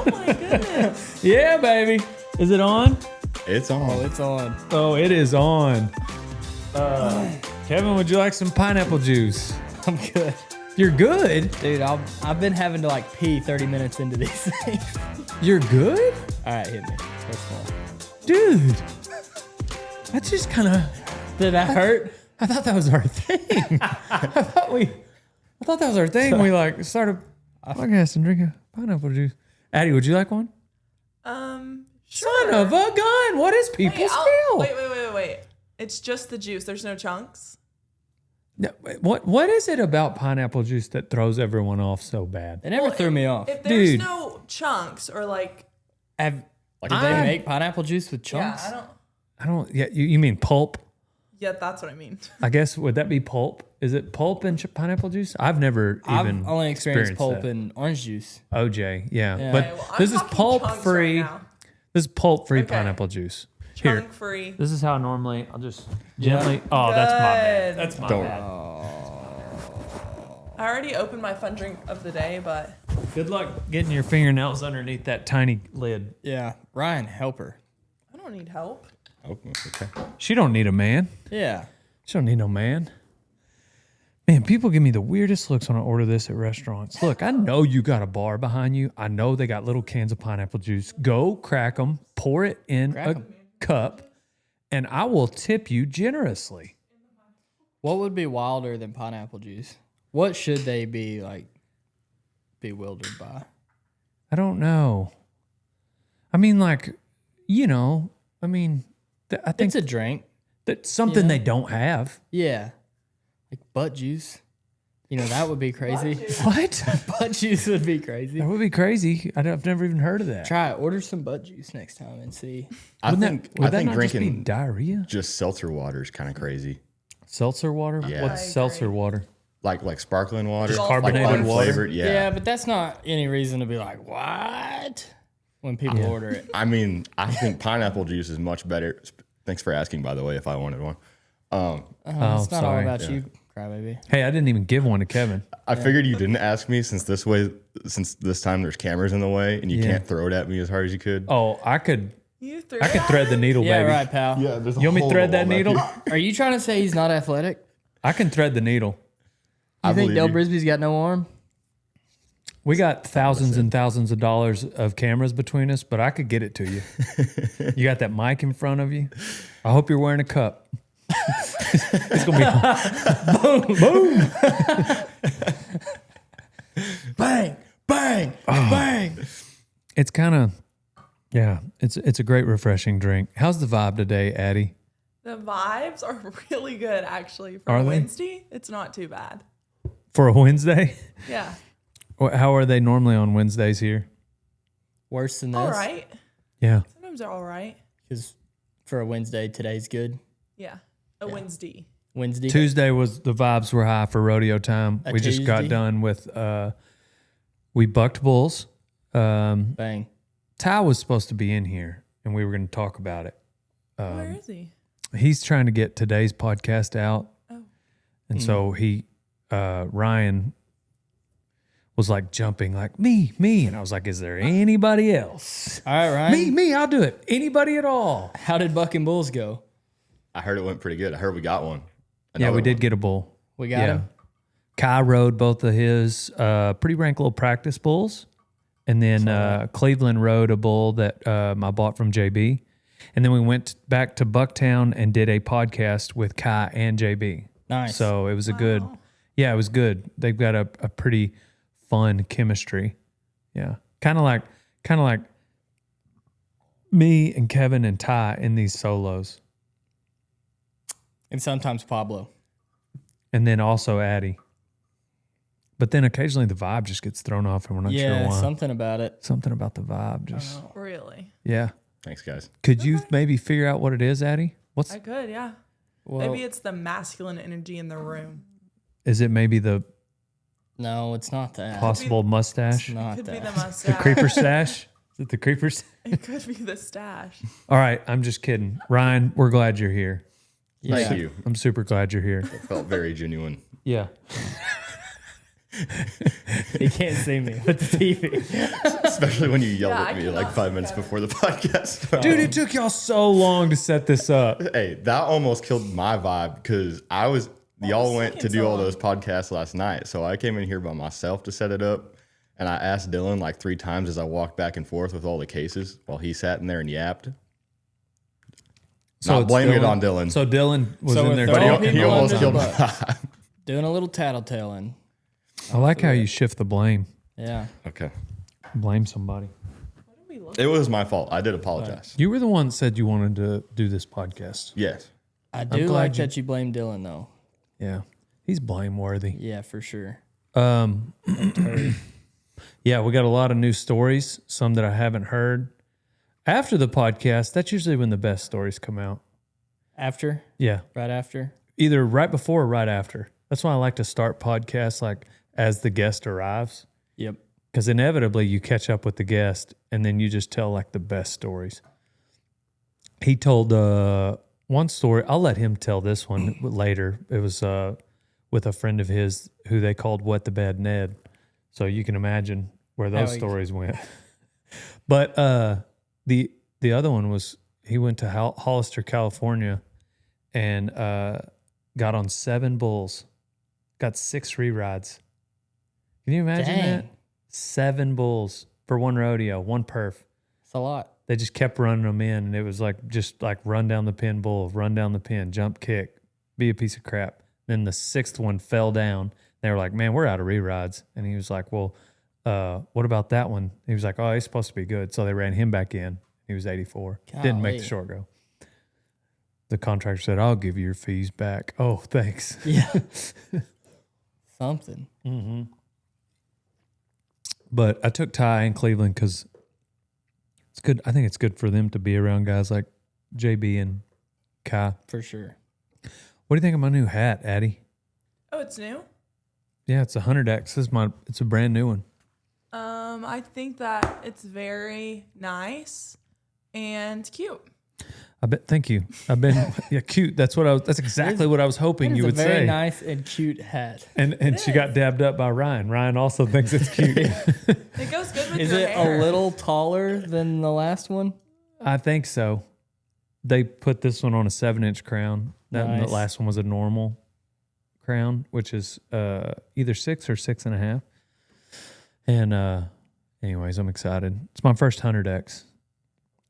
Oh my goodness. Yeah, baby. Is it on? It's on. Oh, it's on. Oh, it is on. Kevin, would you like some pineapple juice? I'm good. You're good? Dude, I've been having to like pee 30 minutes into these things. You're good? All right, hit me. First of all. Dude. That's just kind of... Did that hurt? I thought that was our thing. I thought that was our thing. We like started a podcast and drinking pineapple juice. Addi, would you like one? Sure. Son of a gun. What is people's deal? Wait. It's just the juice. There's no chunks. No, what is it about pineapple juice that throws everyone off so bad? It never threw me off. If there's Dude. no chunks or like, Did they make pineapple juice with chunks? yeah, I don't. Yeah, you mean pulp? yeah, that's what I mean. I guess would that be pulp? Is it pulp and pineapple juice? I've never even I've only experienced pulp that. and orange juice. OJ, yeah. Yeah. But Okay, well, I'm this is talking pulp chunks free. right now. This is pulp free Okay. pineapple juice. Here, Chunk free. this is how normally I'll just gently. Oh, that's my bad. Good. That's my Don't- bad. I already opened my fun drink of the day, but Good luck getting your fingernails underneath that tiny lid. Yeah. Ryan, help her. I don't need help. Oh, okay. She don't need a man. Yeah. She don't need no man. Man, people give me the weirdest looks when I order this at restaurants. Look, I know you got a bar behind you. I know they got little cans of pineapple juice. Go crack them, pour it in Crack a 'em. cup, and I will tip you generously. What would be wilder than pineapple juice? What should they be like bewildered by? I don't know. I mean, like, you know, I mean, I think It's a drink. that's something yeah. they don't have. Yeah. Like butt juice. You know, that would be crazy. What? Butt juice would be crazy. That would be crazy. I've never even heard of that. Try it. Order some butt juice next time and see. I Wouldn't think that, would I that think not just be drinking diarrhea? just seltzer water is kind of crazy. Seltzer water? Yeah. What's I agree. seltzer water? Like sparkling water, Just carbonated like water? flavored. Yeah. But that's not any reason to be like, what? When people order it. I mean, I think pineapple juice is much better. Thanks for asking, by the way, if I wanted one. Oh, It's not all sorry. about you, crybaby. Hey, I didn't even give one to Kevin. I figured you didn't ask me since this time there's cameras in the way and you can't throw it at me as hard as you could. Oh, I could You threw thread the needle, Yeah, baby. right, pal. Yeah, there's You want me to thread that needle? Are you trying to say he's not athletic? I can thread the needle. You think believe Dale you. Brisby's got no arm? We got thousands and thousands of dollars of cameras between us, but I could get it to you. You got that mic in front of you. I hope you're wearing a cup. It's gonna be boom. Bang, bang, bang. It's kind of, yeah. It's a great refreshing drink. How's the vibe today, Addi? The vibes are really good, actually. For Are they? Wednesday, it's not too bad. For a Wednesday? Yeah. How are they normally on Wednesdays here? Worse than this? All right. Yeah. Sometimes they're all right. Because for a Wednesday, today's good. Yeah. A Wednesday. Wednesday. Tuesday was the vibes were high for rodeo time. A We just got Tuesday? done with we bucked bulls. Bang. Ty was supposed to be in here and we were going to talk about it. Where is he? He's trying to get today's podcast out. Oh. And so he Ryan was like jumping like me and I was like, is there anybody else? All right, Ryan. Me, I'll do it. Anybody at all. How did Buck and Bulls go? I heard it went pretty good. I heard we got one. Yeah, Another we did one. get a bull. We got him. Kai rode both of his pretty rank little practice bulls. And then Cleveland rode a bull that I bought from JB. And then we went back to Bucktown and did a podcast with Kai and JB. Nice. So it was a good, it was good. They've got a pretty fun chemistry. Yeah. Kind of like me and Kevin and Ty in these solos. And sometimes Pablo. And then also Addi. But then occasionally the vibe just gets thrown off and we're not sure Yeah, why. something about it. Something about the vibe just, Really? yeah. Thanks, guys. Could you maybe figure out what it is, Addi? I could, yeah. Well, Maybe it's the masculine energy in the room. Is it maybe the no, it's not that. possible mustache? It's not Could be that. the The mustache. creeper stash? Is it the creeper stash? It could be the stash. All right, I'm just kidding. Ryan, we're glad you're here. Yeah. Thank you. I'm super glad you're here. It felt very genuine. Yeah. He can't see me with the TV. Especially when you yelled Yeah, at I me cannot like 5 see minutes Kevin. before the podcast started. Dude, it took y'all so long to set this up. Hey, that almost killed my vibe because y'all went to do all those podcasts last night. So I came in here by myself to set it up. And I asked Dylan like 3 times as I walked back and forth with all the cases while he sat in there and yapped. Not it's blaming it on Dylan. So Dylan was So in we're there. throwing too. he people almost under the killed my bus. vibe. Doing a little tattletaling. I like how you shift the blame. Yeah. Okay. Blame somebody. What did we look It was my fault. I did apologize. You were the one that said you wanted to do this podcast. Yes. I do glad like you- that you blame Dylan, though. Yeah. He's blameworthy. Yeah, for sure. Yeah, we got a lot of new stories, some that I haven't heard. After the podcast, that's usually when the best stories come out. After? Yeah. Right after? Either right before or right after. That's why I like to start podcasts like as the guest arrives. Yep. Because inevitably you catch up with the guest and then you just tell like the best stories. He told one story. I'll let him tell this one later. It was with a friend of his who they called Wet the Bed Ned. So you can imagine where those How he- stories went. But the other one was he went to Hollister, California and got on 7 bulls. Got 6 re-rides. Can you imagine Dang. that? 7 bulls for one rodeo, one perf. It's a lot. They just kept running them in, and it was like just like run down the pin bull, run down the pin, jump kick, be a piece of crap. Then the 6th one fell down. They were like, "Man, we're out of re-rides." And he was like, "Well, what about that one?" He was like, "Oh, he's supposed to be good." So they ran him back in. He was 84. Didn't make the Golly. short go. The contractor said, "I'll give you your fees back." Oh, thanks. Yeah. Something. But I took Ty in Cleveland because it's good. I think it's good for them to be around guys like JB and Kai. For sure. What do you think of my new hat, Addi? Oh, it's new. Yeah, it's a 100X. It's a brand new one. I think that it's very nice and cute. I bet. Thank you. I've been cute. That's exactly what I was hoping That you is would a very say. nice and cute hat. And she got dabbed up by Ryan. Ryan also thinks it's cute. It goes good with Is your it hair. a little taller than the last one? I think so. They put this one on a 7-inch crown. The Nice. last one was a normal crown, which is either 6 or 6.5. And anyways, I'm excited. It's my first 100X.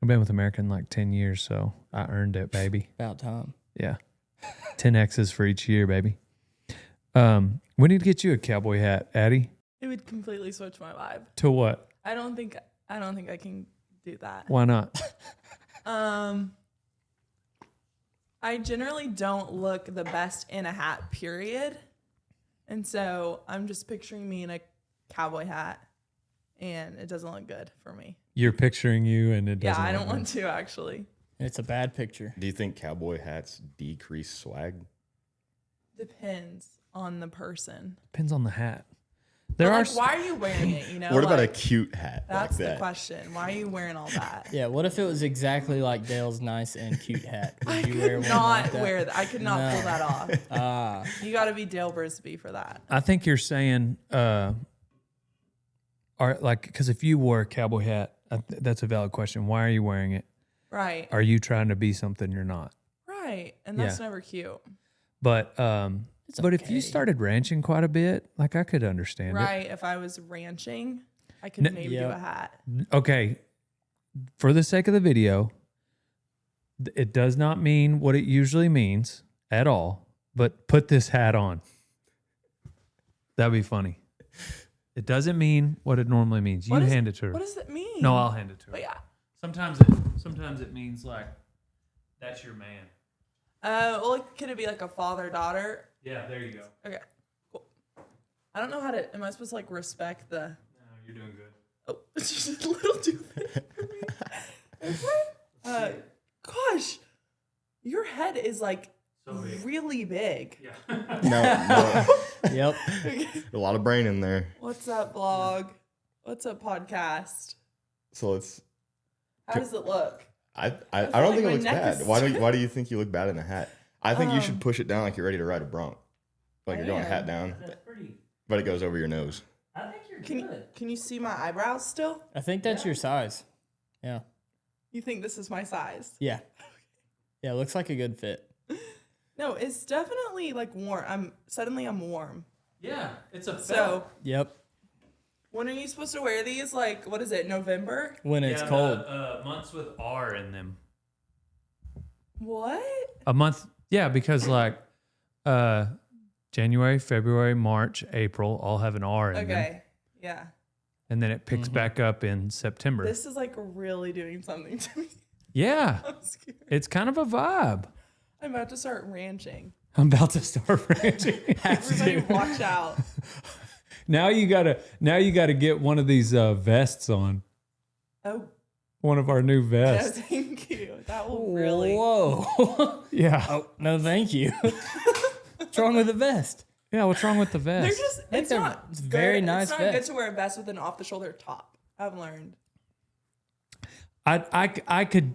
I've been with American like 10 years, so I earned it, baby. About time. Yeah. 10 X's for each year, baby. We need to get you a cowboy hat, Addi. It would completely switch my vibe. To what? I don't think I can do that. Why not? I generally don't look the best in a hat, period. And so I'm just picturing me in a cowboy hat, and it doesn't look good for me. You're picturing you, and it Yeah, doesn't. I don't look want to actually. It's a bad picture. Do you think cowboy hats decrease swag? Depends on the person. Depends on the hat. But There are. like, why are you wearing it? You know, What about a like, cute hat that's like the that? question. Why are you wearing all that? Yeah, what if it was exactly like Dale's nice and cute hat? Would I you wear could one not like that? wear that. I could not No. pull that off. Ah, You got to be Dale Brisby for that. I think you're saying, because if you wore a cowboy hat, that's a valid question. Why are you wearing it? Right. Are you trying to be something you're not? Right. And that's Yeah. never cute. But but if you okay. started ranching quite a bit, like I could understand Right. If I was ranching, I could maybe do Yep. a hat. it. Okay, for the sake of the video, it does not mean what it usually means at all. But put this hat on. That'd be funny. It doesn't mean what it normally means. You What is- hand it to her. What does it mean? No, I'll hand it to her. But yeah. Sometimes it means like that's your man. Well, could it be like a father-daughter? Yeah, there you go. Okay. Cool. I don't know how to. Am I supposed to like respect the? No, you're doing good. Oh, it's just a little too big for me. Gosh, your head is like So big. really big. Yeah. No, yep. a lot of brain in there. What's up, vlog? What's up, podcast? So it's. How does it look? I feel don't like think it my looks neck bad. is Why do you think you look bad in a hat? I think you should push it down like you're ready to ride a bronc. Like you're going hat down, That's pretty. but it goes over your nose. I think you're Can you see my eyebrows still? I think that's your size. Yeah. You think this is my size? Yeah. Yeah, looks like a good fit. No, it's definitely like warm. I'm warm. Yeah, it's a So Yep. when are you supposed to wear these? Like, what is it? November? When it's cold. Months with R in them. What? A month, yeah, because like January, February, March, April all have an R in them. Okay. Yeah. And then it picks back up in September. This is like really doing something to me. Yeah, I'm scared. it's kind of a vibe. I'm about to start ranching. I'm about to start ranching. Everybody watch out. Now you gotta get one of these vests on. Oh, One of our new no, vests. thank you. That will really. Whoa. Yeah. Oh, no, thank you. What's wrong with the vest? Yeah, what's wrong with the They're vest? just. think It's they're- not. it's good. very nice It's not good vest. to wear a vest with an off-the-shoulder top. I've learned. I can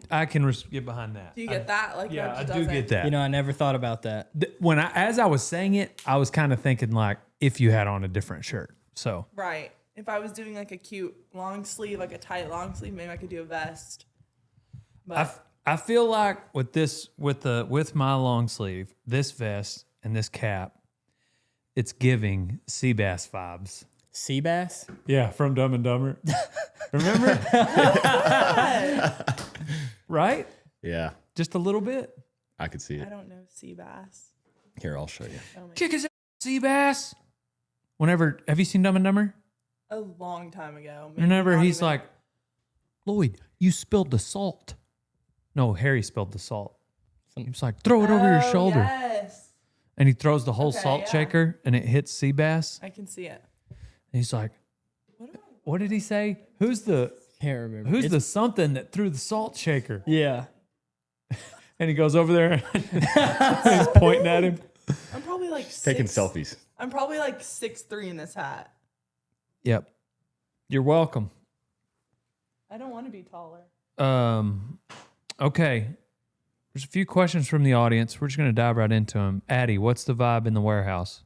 get behind that. Do you get that? Like, Yeah, that I just do doesn't- get that. You know, I never thought about that. When as I was saying it, I was kind of thinking like if you had on a different shirt. So Right. If I was doing like a cute long sleeve, like a tight long sleeve, maybe I could do a vest. But I feel like with this with my long sleeve, this vest and this cap, it's giving sea bass vibes. Sea bass? Yeah, from Dumb and Dumber. Remember? Right? Yeah, Just a little bit. I could see I it. don't know sea bass. Here, I'll show you. Oh my- Kick his ass, sea bass. Whenever have you seen Dumb and Dumber? A long time ago. maybe Whenever not he's even- like, Lloyd, you spilled the salt. No, Harry spilled the salt. He was like, throw it over your Oh, shoulder. Yes. And he throws the whole Okay, salt yeah. shaker and it hits sea bass. I can see it. And he's like, what did he say? Who's the Can't remember. who's It's- the something that threw the salt shaker? Yeah. And he goes over there and he's pointing at him. I'm probably like Taking six- selfies. I'm probably like 6'3" in this hat. Yep. You're welcome. I don't want to be taller. Okay. There's a few questions from the audience. We're just going to dive right into them. Addi, what's the vibe in the warehouse?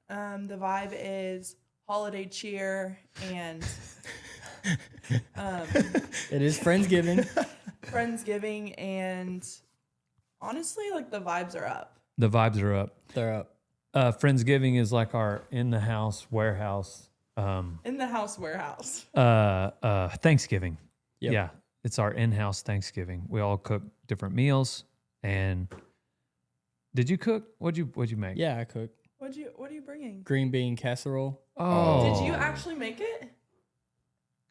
The vibe is holiday cheer and It is Friendsgiving. Friendsgiving, and honestly, like the vibes are up. The vibes are up. They're up. Friendsgiving is like our in-the-house warehouse In the house warehouse. Thanksgiving. Yep. Yeah, it's our in-house Thanksgiving. We all cook different meals. And did you cook? What'd you make? Yeah, I cooked. What are you bringing? Green bean casserole. Oh, Did you actually make it?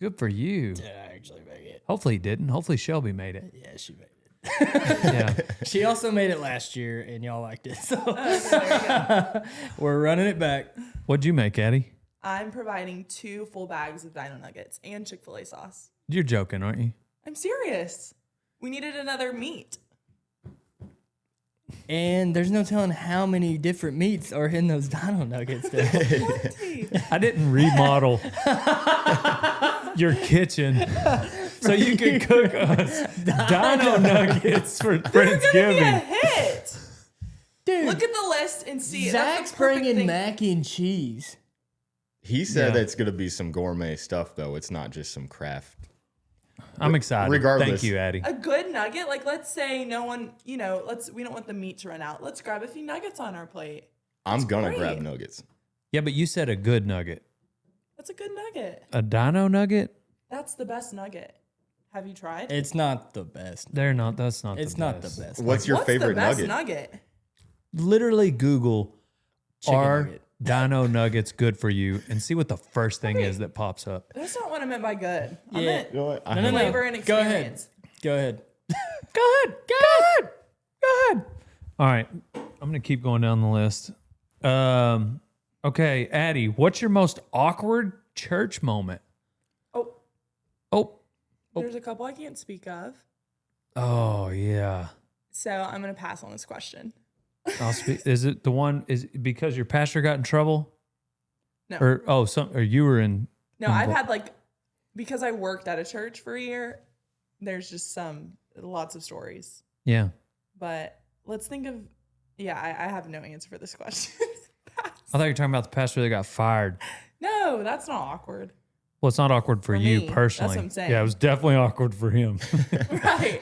good for you. Did I actually make it? Hopefully he didn't. Hopefully Shelby made it. Yeah, she made it. Yeah. She also made it last year, and y'all liked it. So Okay, there you go. we're running it back. What'd you make, Addi? I'm providing 2 full bags of Dino Nuggets and Chick-fil-A sauce. You're joking, aren't you? I'm serious. We needed another meat. And there's no telling how many different meats are in those Dino Nuggets. There. Plenty. I didn't remodel your kitchen so you could cook us Dino Nuggets for They're gonna be a Friendsgiving. hit. Dude, Look at the list and see. Zach's That's the perfect bringing thing. mac and cheese. He said Yeah. it's going to be some gourmet stuff, though. It's not just some craft. I'm excited. Regardless. Thank you, Addi. A good nugget, like let's say no one, we don't want the meat to run out. Let's grab a few nuggets on our plate. I'm going to great. grab nuggets. Yeah, but you said a good nugget. That's a good nugget. A dino nugget? That's the best nugget. Have you tried? It's not the best. They're not. That's not. It's the not best. the best. What's your What's favorite the best nugget? nugget? Literally Google Chicken are nugget. dino nuggets good for you and see what the first thing is that pops up. That's not what I meant by good. I Yeah. meant You know what? I No, have- no. flavor and Go ahead. experience. Go ahead. Go ahead. All right. I'm going to keep going down the list. Okay, Addi, what's your most awkward church moment? Oh, Oh. there's a couple I can't speak of. Oh, yeah. So I'm going to pass on this question. I'll speak. Is it the one is it because your pastor got in trouble? No. Or you were in No, I've had because I worked at a church for a year, there's just lots of stories. Yeah. But let's think of, I have no answer for this question. Pass. I thought you were talking about the pastor that got fired. No, that's not awkward. Well, it's not awkward for you me. That's personally. what I'm saying. Yeah, it was definitely awkward for him. Right.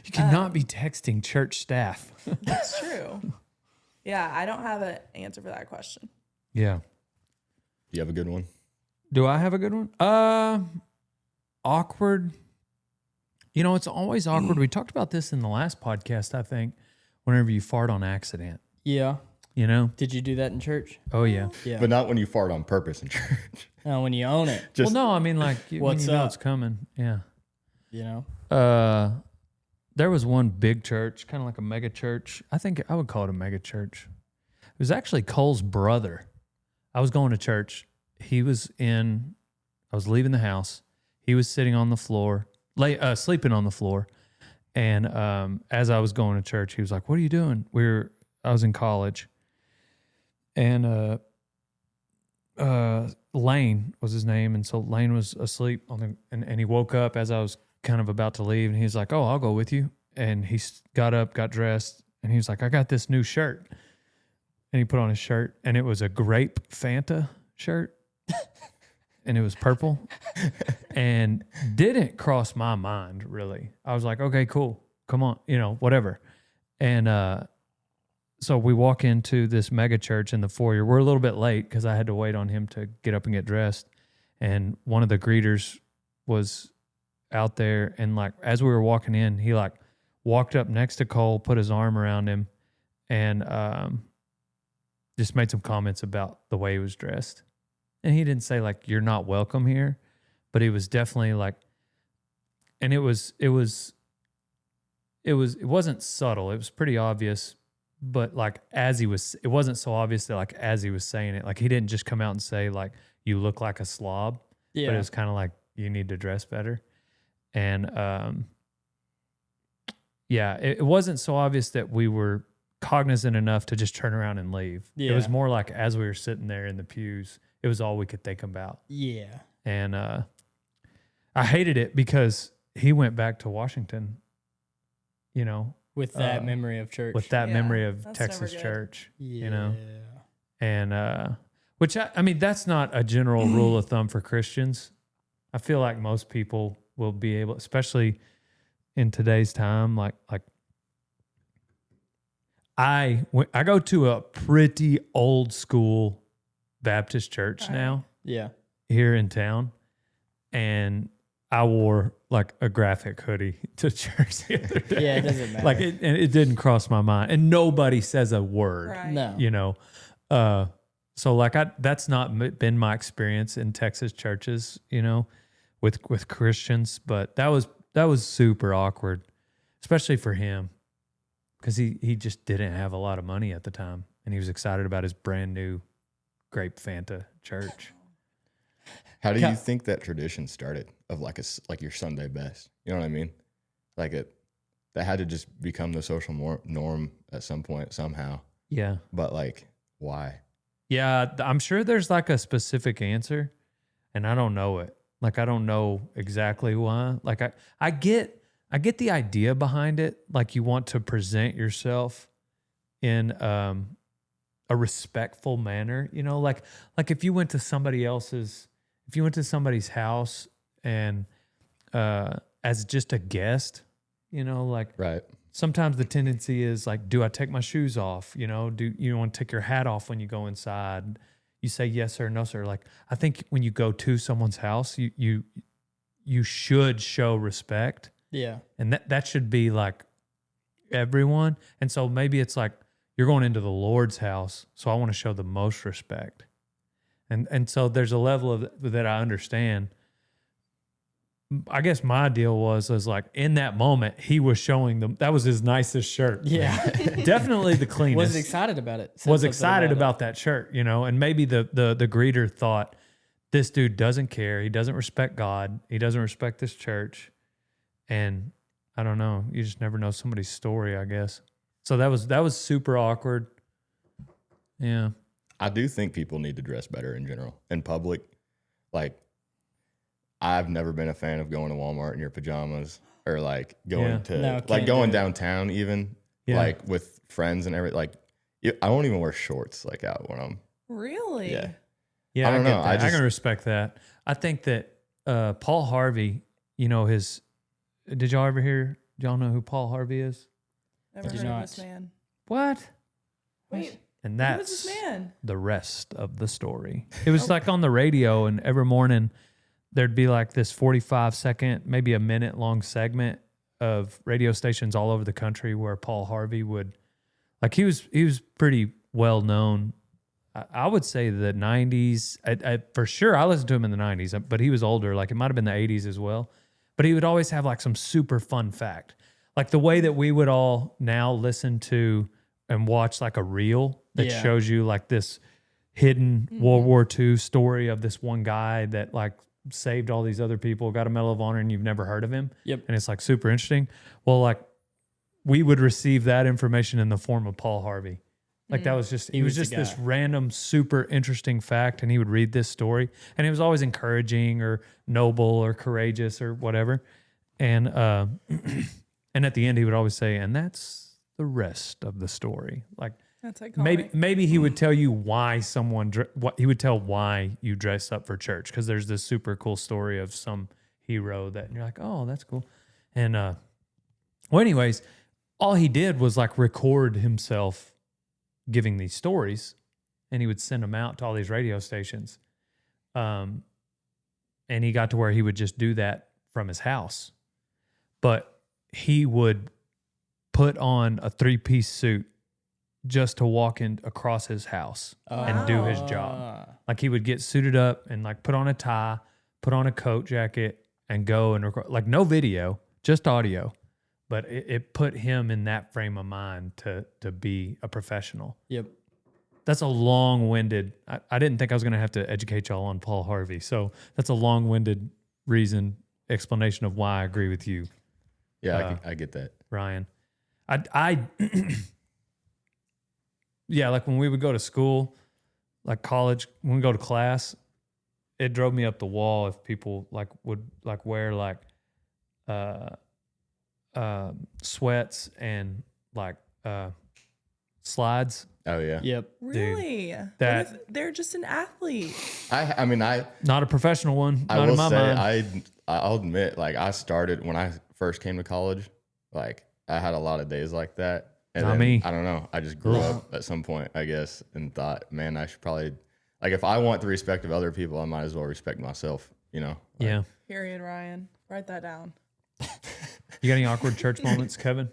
You cannot be texting church staff. That's true. Yeah, I don't have an answer for that question. Yeah. Do you have a good one? Do I have a good one? Awkward. You know, it's always awkward. We talked about this in the last podcast, I think, whenever you fart on accident, Yeah. you know? Did you do that in church? Oh, yeah. Yeah. But not when you fart on purpose in church. When you own it, Just Well, no, I mean, like, when What's you know up? it's coming. Yeah. you know? There was one big church, kind of like a mega church. I think I would call it a mega church. It was actually Cole's brother. I was going to church. I was leaving the house. He was sitting on the floor, sleeping on the floor. And as I was going to church, he was like, "What are you doing?" I was in college. And Lane was his name. And so Lane was asleep and he woke up as I was kind of about to leave. And he was like, "Oh, I'll go with you." And he got up, got dressed, and he was like, "I got this new shirt." And he put on his shirt, and it was a grape Fanta shirt. And it was purple. And didn't cross my mind, really. I was like, okay, cool. Come on, whatever. And so we walk into this mega church in the foyer. We're a little bit late because I had to wait on him to get up and get dressed. And one of the greeters was out there, and like as we were walking in, he like walked up next to Cole, put his arm around him, and just made some comments about the way he was dressed. And he didn't say like, "You're not welcome here," but he was definitely like, and it wasn't subtle. It was pretty obvious, but like it wasn't so obvious that like as he was saying it, like he didn't just come out and say like, "You look like a slob," Yeah. but it was kind of like, "You need to dress better." And yeah, it wasn't so obvious that we were cognizant enough to just turn around and leave. Yeah. It was more like as we were sitting there in the pews, it was all we could think about. Yeah. And I hated it because he went back to Washington, With that memory of church. with that Yeah, memory of that's Texas never good. church, Yeah. and which I mean, that's not a general rule of thumb for Christians. I feel like most people will be able, especially in today's time, like I go to a pretty old school Baptist church now Yeah. here in town, and I wore like a graphic hoodie to church the other day. Yeah, it doesn't matter. Like it didn't cross my mind, and nobody says a word. Right. No. So like that's not been my experience in Texas churches, with Christians, but that was super awkward, especially for him, because he just didn't have a lot of money at the time, and he was excited about his brand new grape Fanta church. How do you think that tradition started of like your Sunday best? You know what I mean? Like that had to just become the social norm at some point somehow. Yeah. But like, why? Yeah, I'm sure there's like a specific answer, and I don't know it. Like I don't know exactly why. Like I get the idea behind it. Like you want to present yourself in a respectful manner, like if you went to somebody's house and as just a guest, like Right. sometimes the tendency is like, do I take my shoes off? Do you want to take your hat off when you go inside? You say yes sir, no sir. Like I think when you go to someone's house, you should show respect. Yeah. And that should be like everyone. And so maybe it's like you're going into the Lord's house, so I want to show the most respect. And so there's a level of that I understand. I guess my deal was like in that moment he was showing them that was his nicest shirt. Yeah. Definitely the cleanest. Was excited about it. Said Was something excited it. about that shirt, and maybe the greeter thought this dude doesn't care. He doesn't respect God. He doesn't respect this church. And I don't know. You just never know somebody's story, I guess. So that was super awkward. Yeah. I do think people need to dress better in general in public. Like, I've never been a fan of going to Walmart in your pajamas or like going No, to can't going do it. downtown even like with friends and everything. Like I won't even wear shorts like out when I'm Really? yeah. Yeah, I don't know. I can respect that. I think that Paul Harvey, did y'all ever hear? Y'all know who Paul Harvey is? Never did heard of not. this man. What? Wait, And who was that's this man? the rest of the story. It was like on the radio, and every morning there'd be like this 45-second, maybe a minute long segment of radio stations all over the country where Paul Harvey would, like, he was pretty well known. I would say the 90s. For sure, I listened to him in the 90s, but he was older. Like, it might have been the 80s as well. But he would always have like some super fun fact. Like the way that we would all now listen to and watch like a reel that shows you like this hidden World War II story of this one guy that like saved all these other people, got a Medal of Honor, and you've never heard of him. Yep. And it's like super interesting. Well, like we would receive that information in the form of Paul Harvey. Like that was just, he was just this random, super interesting fact. And he would read this story and he was always encouraging or noble or courageous or whatever. And, and at the end he would always say, and that's the rest of the story. Like That's iconic. maybe he would tell you why he would tell why you dress up for church. Cause there's this super cool story of some hero that you're like, oh, that's cool. And, well, anyways, all he did was like record himself giving these stories, and he would send them out to all these radio stations. And he got to where he would just do that from his house. But he would put on a 3-piece suit just to walk in across his house and do his job. Like he would get suited up and like put on a tie, put on a coat jacket and go and record, like no video, just audio. But it put him in that frame of mind to be a professional. Yep. That's a long-winded. I didn't think I was going to have to educate y'all on Paul Harvey. So that's a long-winded explanation of why I agree with you. Yeah, I get that. Ryan. Yeah, like when we would go to school, like college, when we go to class, it drove me up the wall if people like would like wear like sweats and like slides. Oh yeah. Yep. Really? that- What if they're just an athlete? I mean, Not a professional one. I Not will in my say, mind. I'll admit, like I started when I first came to college, like I had a lot of days like that. And Not then, me. I don't know. I just grew up at some point, I guess, and thought, man, I should probably, like, if I want the respect of other people, I might as well respect myself, you know? Like, Yeah. Period, Ryan. Write that down. You got any awkward church moments, Kevin?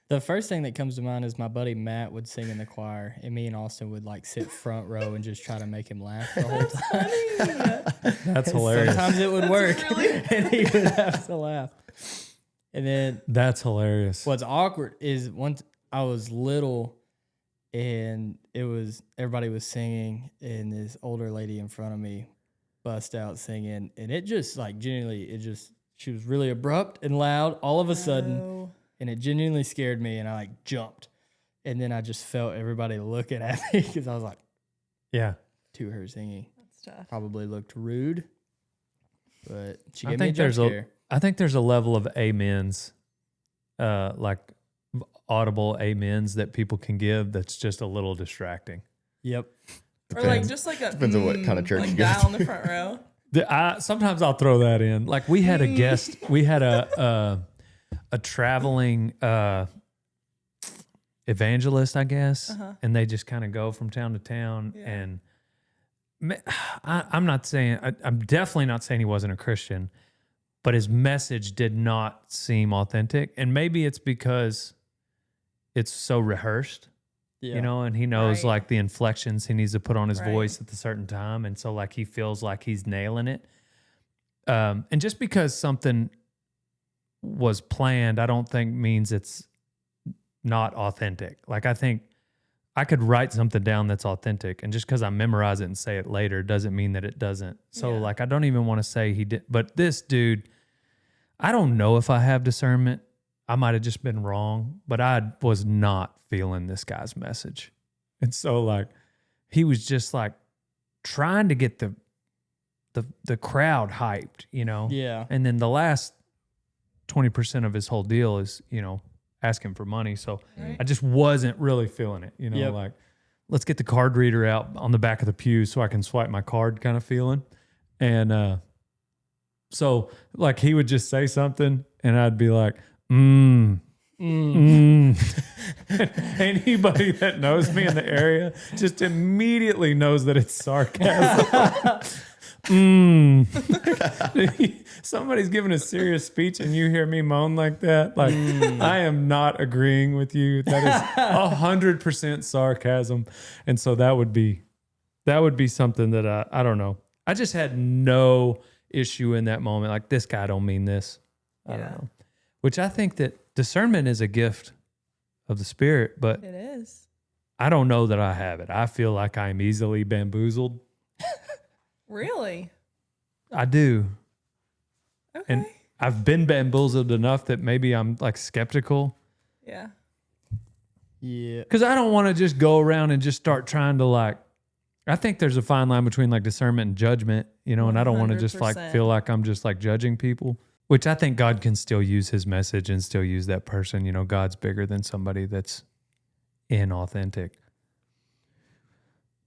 The first thing that comes to mind is my buddy Matt would sing in the choir, and me and Austin would like sit front row and just try to make him laugh the whole time. That's hilarious. Sometimes it would work, and he would have to laugh. And then That's hilarious. what's awkward is once I was little, and everybody was singing, and this older lady in front of me bust out singing, and it just like genuinely, she was really abrupt and loud all of a sudden. Oh. And it genuinely scared me, and I like jumped. And then I just felt everybody looking at me because I was like, Yeah. to her singing. That's tough. Probably looked rude, but she I gave me a think jump scare. I think there's a level of amens, like audible amens that people can give that's just a little distracting. Yep. Or like just like a Depends on what kind of church like you go that to. on the front row. Sometimes I'll throw that in. Like we had a guest, we had a traveling evangelist, I guess, and they just kind of go from town to town. Yeah. And I'm definitely not saying he wasn't a Christian, but his message did not seem authentic. And maybe it's because it's so rehearsed. Yeah. You know, and he knows Right. like the inflections he needs to put on his Right. voice at the certain time. And so like he feels like he's nailing it. And just because something was planned, I don't think means it's not authentic. Like I think I could write something down that's authentic, and just because I memorize it and say it later doesn't mean that it doesn't. So Yeah. like I don't even want to say he did, but this dude, I don't know if I have discernment. I might have just been wrong, but I was not feeling this guy's message. And so like he was just like trying to get the crowd hyped, you know? Yeah. And then the last 20% of his whole deal is, you know, asking for money. So Right. I just wasn't really feeling it, you know, Yep. let's get the card reader out on the back of the pew so I can swipe my card kind of feeling. And so like he would just say something and I'd be like, Anybody that knows me in the area just immediately knows that it's sarcasm. Somebody's giving a serious speech and you hear me moan like that. Like I am not agreeing with you. That is 100% sarcasm. And so that would be something that I don't know. I just had no issue in that moment. Like this guy don't mean this. I don't know. Which I think that discernment is a gift of the Spirit, but It is. I don't know that I have it. I feel like I'm easily bamboozled. Really? I do. Okay. And I've been bamboozled enough that maybe I'm like skeptical. Yeah. Yeah. Because I don't want to just go around and just start trying to like, I think there's a fine line between like discernment and judgment, you know, and I don't want to just like 100%. feel like I'm just like judging people, which I think God can still use his message and still use that person. You know, God's bigger than somebody that's inauthentic.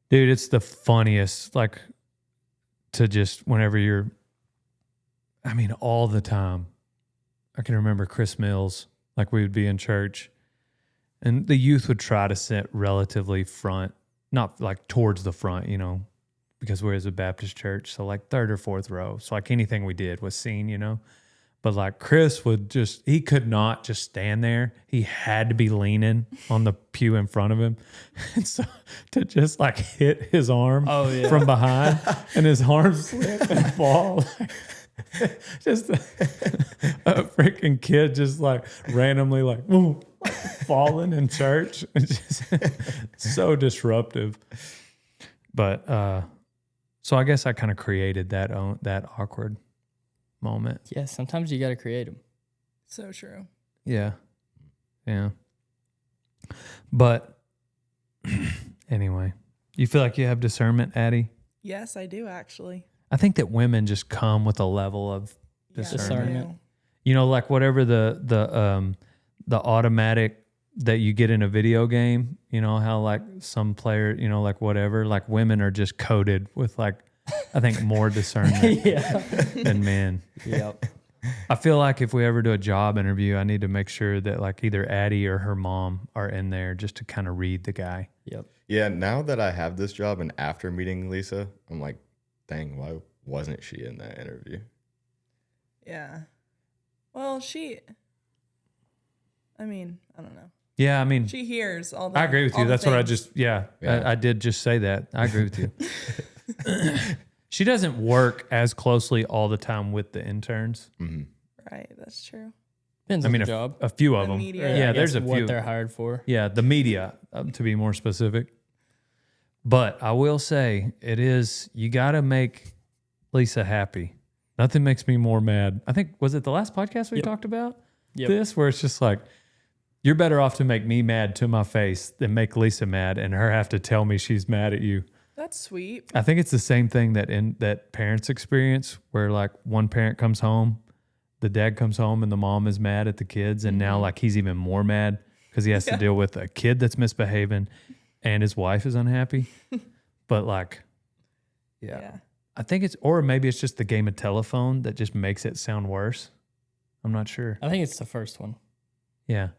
Dude, it's the funniest, like to just whenever you're, I mean, all the time. I can remember Chris Mills, like we would be in church and the youth would try to sit relatively front, not like towards the front, you know, because we're as a Baptist church. So like third or fourth row. So like anything we did was seen, you know. But like Chris would just, he could not just stand there. He had to be leaning on the pew in front of him. And so to just like hit his arm from behind and his arm slip and fall. Just a freaking kid just like randomly like, boom, like falling in church. It's just so disruptive. But so I guess I kind of created that awkward moment. Yeah, sometimes you got to create them. So true. Yeah. But anyway, you feel like you have discernment, Addi? Yes, I do actually. I think that women just come with a level of Yes, discernment. I do. You know, like whatever the automatic that you get in a video game, you know, how like some player, you know, like whatever, like women are just coded with like, I think more discernment than men. Yep. I feel like if we ever do a job interview, I need to make sure that like either Addi or her mom are in there just to kind of read the guy. Yep. Yeah, now that I have this job and after meeting Lisa, I'm like, dang, why wasn't she in that interview? Yeah. Well, I mean, I don't know. Yeah, I mean, She hears all the I agree with all you. the That's what I things. just, Yeah. I did just say that. I agree with you. She doesn't work as closely all the time with the interns. Right, that's true. Depends I mean, on the job. a few of The them. media. Or Yeah, I there's guess a what few. they're hired for. Yeah, the media, to be more specific. But I will say, you got to make Lisa happy. Nothing makes me more mad. I think, was it the last podcast we talked about this, where it's just like, you're better off to make me mad to my face than make Lisa mad and her have to tell me she's mad at you. That's sweet. I think it's the same thing that parents experience, where like one parent comes home, the dad comes home and the mom is mad at the kids. And now like he's even more mad because he has to deal with a kid that's misbehaving and his wife is unhappy. But like, Yeah. I think or maybe it's just the game of telephone that just makes it sound worse. I'm not sure. I think it's the first one. Yeah.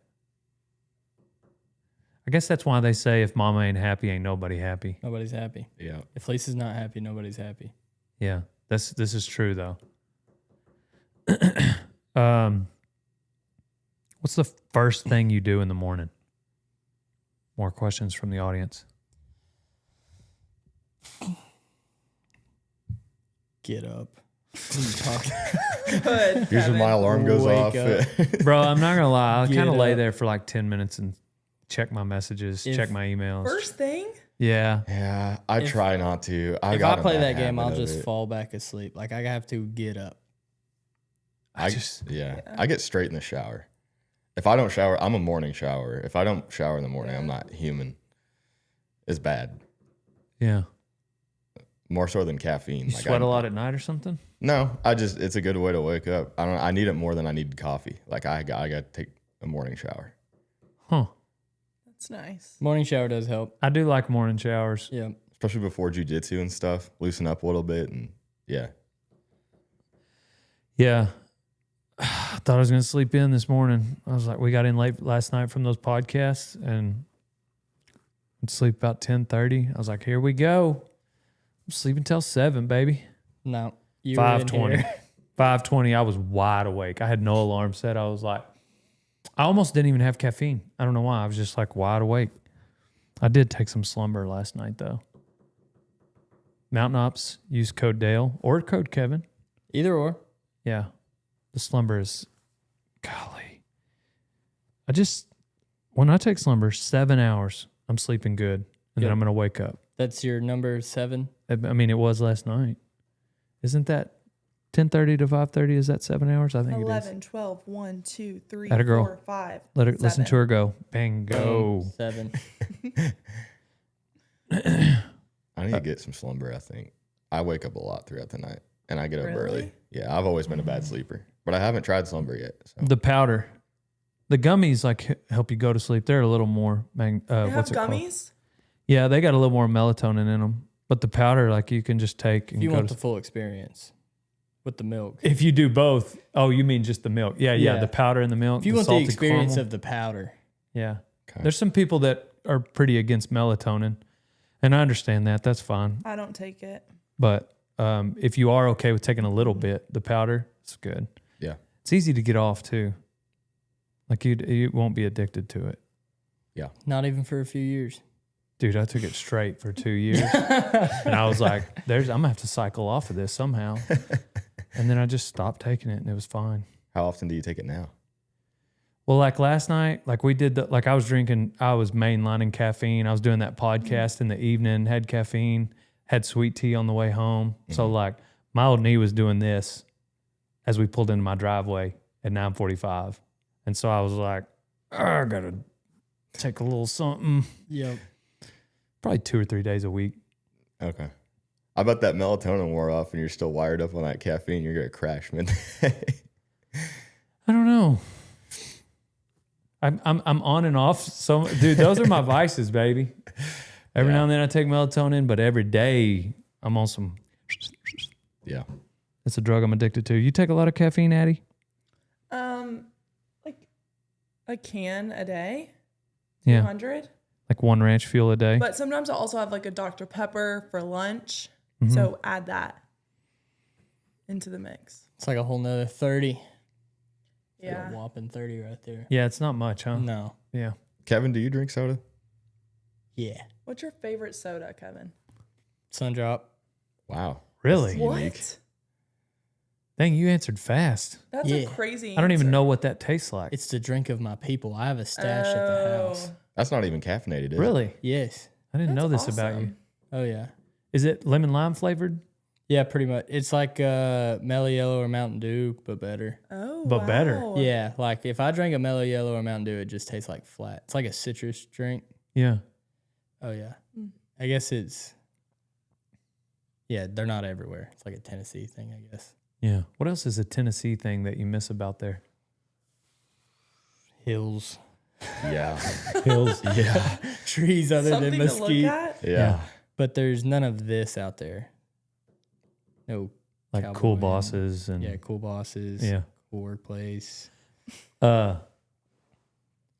I guess that's why they say if mama ain't happy, ain't nobody happy. Nobody's happy. Yeah. If Lisa's not happy, nobody's happy. Yeah. This is true though. What's the first thing you do in the morning? More questions from the audience. Get up. What are you talking? Good. Here's when my alarm goes Wake off. up. Bro, I'm not going to lie. I'll Get kind of lay up. there for like 10 minutes and check my messages, check my emails. First thing? Yeah. Yeah, I try not to. If I play that game, I'll just fall back asleep. Like I have to get up. I get straight in the shower. If I don't shower, I'm a morning shower. If I don't shower in the morning, I'm not human. It's bad. Yeah. More so than caffeine. You sweat a lot at night or something? No, it's a good way to wake up. I need it more than I need coffee. Like I got to take a morning shower. Huh. It's nice. Morning shower does help. I do like morning showers. Yeah. Especially before jiu-jitsu and stuff. Loosen up a little bit and yeah. Yeah. I thought I was going to sleep in this morning. I was like, we got in late last night from those podcasts and I'd sleep about 10:30. I was like, here we go. I'm sleeping till 7, baby. No. You were in 5:20. here. 5:20. I was wide awake. I had no alarm set. I was like, I almost didn't even have caffeine. I don't know why. I was just like wide awake. I did take some slumber last night though. Mountain Ops, use code Dale or code Kevin. Either or. Yeah. The slumber is, golly. When I take slumber, 7 hours, I'm sleeping good. And then I'm going to wake up. That's your number 7? I mean, it was last night. Isn't that 10:30 to 5:30? Is that 7 hours? I think 11, it is. 12, 1, 2, 3, Atta girl. 4, 5. Let her listen 7. to her go. Bang, go. 7. I need to get some slumber, I think. I wake up a lot throughout the night and I get up early. Really? Yeah, I've always been a bad sleeper, but I haven't tried slumber yet. So. The powder. The gummies like help you go to sleep. They're a little more, They have what's it called? gummies? Yeah, they got a little more melatonin in them. But the powder, like you can just take and If you go want to the full experience with the milk. If you do both, oh, you mean just the milk? Yeah, Yeah. the powder and the milk. If you want the salted experience caramel. of the powder. Yeah. Okay. There's some people that are pretty against melatonin, and I understand that. That's fine. I don't take it. But if you are okay with taking a little bit, the powder, it's good. Yeah. It's easy to get off too. Like you won't be addicted to it. Yeah. Not even for a few years. Dude, I took it straight for 2 years. And I was like, I'm going to have to cycle off of this somehow. And then I just stopped taking it and it was fine. How often do you take it now? Well, like last night, like we did like I was mainlining caffeine. I was doing that podcast in the evening, had caffeine, had sweet tea on the way home. So like my old knee was doing this as we pulled into my driveway at 9:45. And so I was like, I got to take a little something. Yep. Probably 2 or 3 days a week. Okay. I bet that melatonin wore off and you're still wired up on that caffeine. You're going to crash midday. I don't know. I'm on and off. So, dude, those are my vices, baby. Every now and then I take melatonin, but every day I'm on some. Yeah. It's a drug I'm addicted to. You take a lot of caffeine, Addi? Like a can a day, Yeah. 200. Like one ranch fuel a day. But sometimes I also have like a Dr. Pepper for lunch. Mm-hmm. So add that into the mix. It's like a whole nother 30. Yeah. A whopping 30 right there. Yeah, it's not much, huh? No. Yeah. Kevin, do you drink soda? Yeah. What's your favorite soda, Kevin? Sundrop. Wow. Really? What? Unique. Dang, you answered fast. That's Yeah. a crazy I don't even answer. know what that tastes like. It's the drink of my people. I have a stash at the house. That's not even caffeinated, is it? Really? Yes. I didn't know That's this about you. awesome. Oh, yeah. Is it lemon lime flavored? Yeah, pretty much. It's like Mellow Yellow or Mountain Dew, but better. Oh, But better. wow. Yeah, like if I drink a Mellow Yellow or Mountain Dew, it just tastes like flat. It's like a citrus drink. Yeah. Oh, yeah. I guess they're not everywhere. It's like a Tennessee thing, I guess. Yeah. What else is a Tennessee thing that you miss about there? Hills. Yeah. Hills. Yeah. Trees other Something than to look mesquite. at. Yeah. But there's none of this out there. No. Like cowboy cool and- bosses and Yeah, cool bosses. yeah. Cool workplace. Yeah,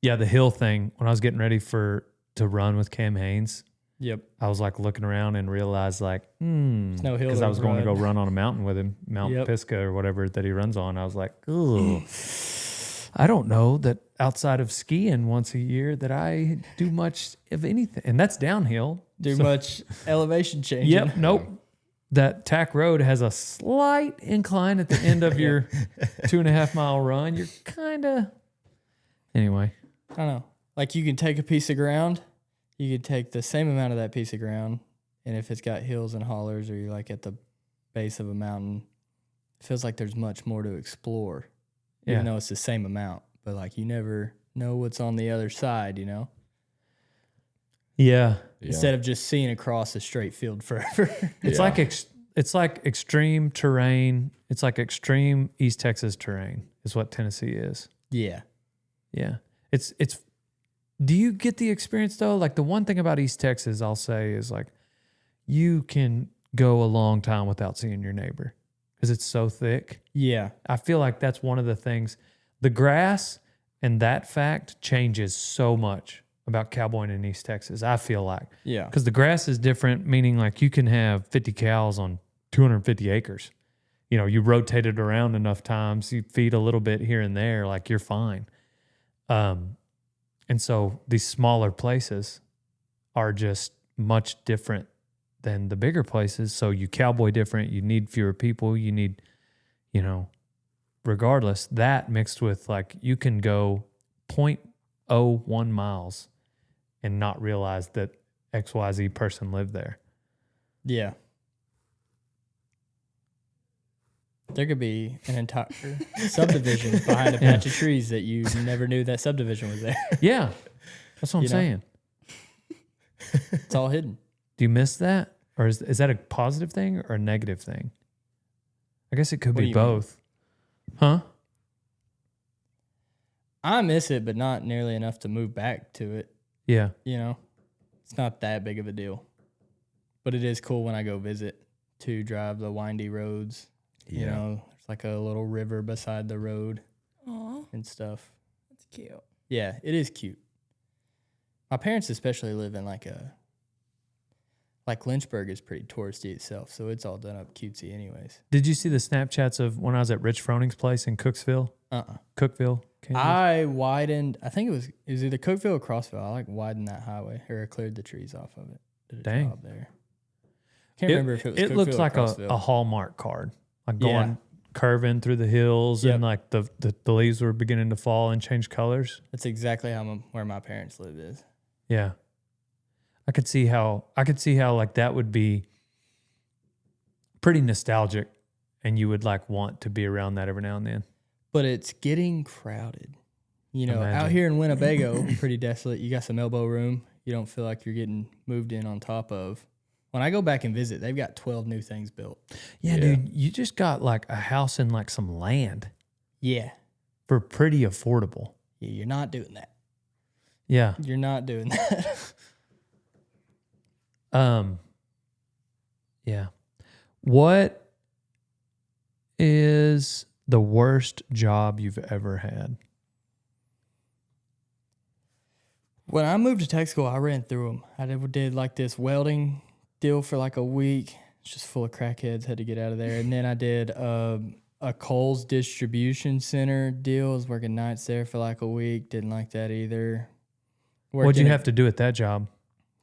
the hill thing. When I was getting ready to run with Cam Haynes, Yep. I was like looking around and realized like, no hill because to I was going to go run. run on a mountain with him, Mount Yep. Pisgah or whatever that he runs on. I was like, ooh, I don't know that outside of skiing once a year that I do much of anything, and that's downhill. Do So- much elevation changing. Yep. Nope. That tack road has a slight incline at the end of your 2.5 mile run. You're kind of anyway. I don't know. Like you can take a piece of ground, you could take the same amount of that piece of ground, and if it's got hills and hollers or you're like at the base of a mountain, it feels like there's much more to explore. Yeah. Even though it's the same amount. But like you never know what's on the other side, you know? Yeah. Instead of just seeing across a straight field forever. It's Yeah. like it's like extreme terrain. It's like extreme East Texas terrain is what Tennessee is. Yeah. Yeah. It's Do you get the experience though? Like the one thing about East Texas, I'll say is like you can go a long time without seeing your neighbor because it's so thick. Yeah. I feel like that's one of the things. The grass and that fact changes so much about cowboying in East Texas. I feel like Yeah. because the grass is different, meaning like you can have 50 cows on 250 acres. You know, you rotate it around enough times, you feed a little bit here and there, like you're fine. And so these smaller places are just much different than the bigger places. So you cowboy different, you need fewer people, you need, you know, regardless, that mixed with like you can go 0.01 miles and not realize that XYZ person lived there. Yeah. There could be an entire subdivision behind a patch of trees that you never knew that subdivision was there. Yeah. That's what I'm saying. It's all hidden. Do you miss that? Or is that a positive thing or a negative thing? I guess it could What do be you mean? both. Huh? I miss it, but not nearly enough to move back to it. Yeah. You know, it's not that big of a deal. But it is cool when I go visit to drive the windy roads. You know, there's like a little river beside the road and stuff. That's cute. Yeah, it is cute. My parents especially live in like Lynchburg is pretty touristy itself, so it's all done up cutesy anyways. Did you see the Snapchats of when I was at Rich Froning's place in Cookeville? Cookeville, Kansas? I widened, I think it was either Cookeville or Crossville. I widened that highway or cleared the trees off of it. Did a Dang. job there. Can't remember if it was It Cookeville looks or like Crossville. a Hallmark card. Like Yeah. going curving through the hills Yep. and like the leaves were beginning to fall and change colors. That's exactly where my parents live is. Yeah. I could see how like that would be pretty nostalgic and you would like want to be around that every now and then. But it's getting crowded. You know, Imagine. out here in Winnebago, pretty desolate. You got some elbow room. You don't feel like you're getting moved in on top of. When I go back and visit, they've got 12 new things built. Yeah, dude, you just got like a house and like some land Yeah. for pretty affordable. Yeah, you're not doing that. Yeah. You're not doing that. Yeah. What is the worst job you've ever had? When I moved to tech school, I ran through them. I did like this welding deal for like a week. It's just full of crackheads. Had to get out of there. And then I did a Kohl's distribution center deal. I was working nights there for like a week. Didn't like that either. What'd you have to do at that job?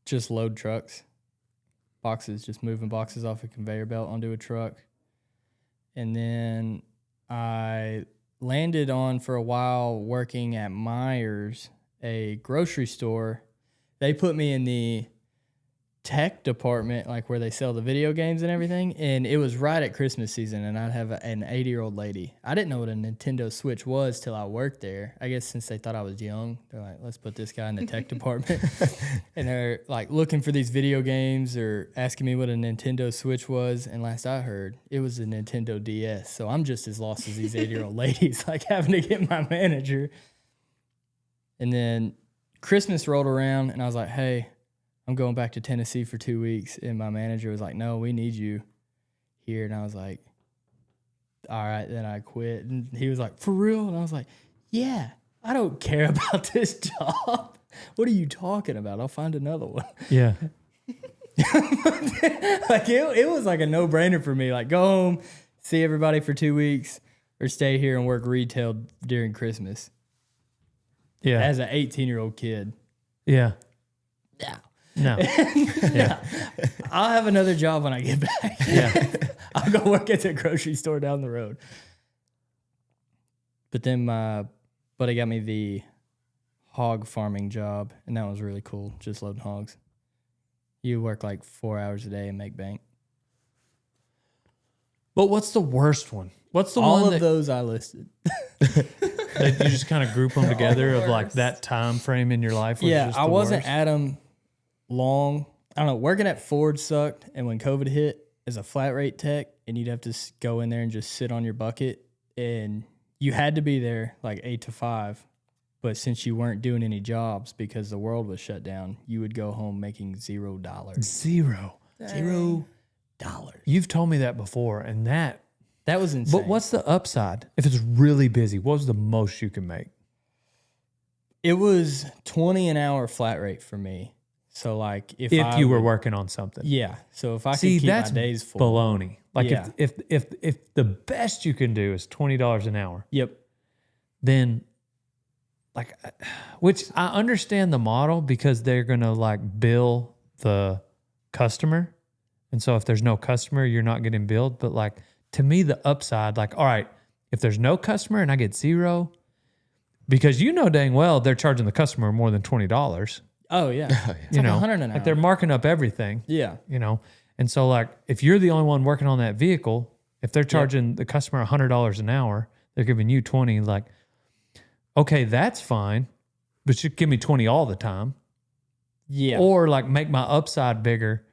Just load trucks. Boxes, just moving boxes off a conveyor belt onto a truck. And then I landed on for a while working at Myers, a grocery store. They put me in the tech department, like where they sell the video games and everything. And it was right at Christmas season, and I'd have an 80-year-old lady. I didn't know what a Nintendo Switch was till I worked there. I guess since they thought I was young, they're like, let's put this guy in the tech department. And they're like looking for these video games or asking me what a Nintendo Switch was. And last I heard, it was a Nintendo DS. So I'm just as lost as these 80-year-old ladies, like having to get my manager. And then Christmas rolled around, and I was like, hey, I'm going back to Tennessee for 2 weeks. And my manager was like, no, we need you here. And I was like, all right, then I quit. And he was like, for real? And I was like, yeah, I don't care about this job. What are you talking about? I'll find another one. Yeah. Like it was like a no-brainer for me. Like go home, see everybody for 2 weeks, or stay here and work retail during Christmas. Yeah. As an 18-year-old kid. Yeah. Yeah. No. Yeah. I'll have another job when I get back. Yeah. I'll go work at the grocery store down the road. But then my buddy got me the hog farming job, and that was really cool, just loading hogs. You work like 4 hours a day and make bank. But what's the worst one? What's the All one of those I listed. that you just kind of group them together of like that time frame in your life? Was Yeah, just I the wasn't worst? at them long. I don't know. Working at Ford sucked, and when COVID hit, as a flat rate tech, and you'd have to go in there and just sit on your bucket, and you had to be there like 8 to 5, But since you weren't doing any jobs because the world was shut down, you would go home making $0. Zero. $0. You've told me that before, and that was insane. But what's the upside? If it's really busy, what was the most you can make? It was 20 an hour flat rate for me. So like if you were working on something. Yeah. So if I could See, keep that's my days full. baloney. Like Yeah. if the best you can do is $20 an hour, Yep. then like, which I understand the model because they're gonna like bill the customer, and so if there's no customer, you're not getting billed. But like to me, the upside, like, all right, if there's no customer and I get zero, because you know dang well they're charging the customer more than $20. Oh yeah. It's You like know, 100 an hour. like they're marking up everything. Yeah. You know, and so like if you're the only one working on that vehicle, if they're charging the customer $100 an hour, they're giving you 20. Like, okay, that's fine, but you give me 20 all the time. Yeah. Or like make my upside bigger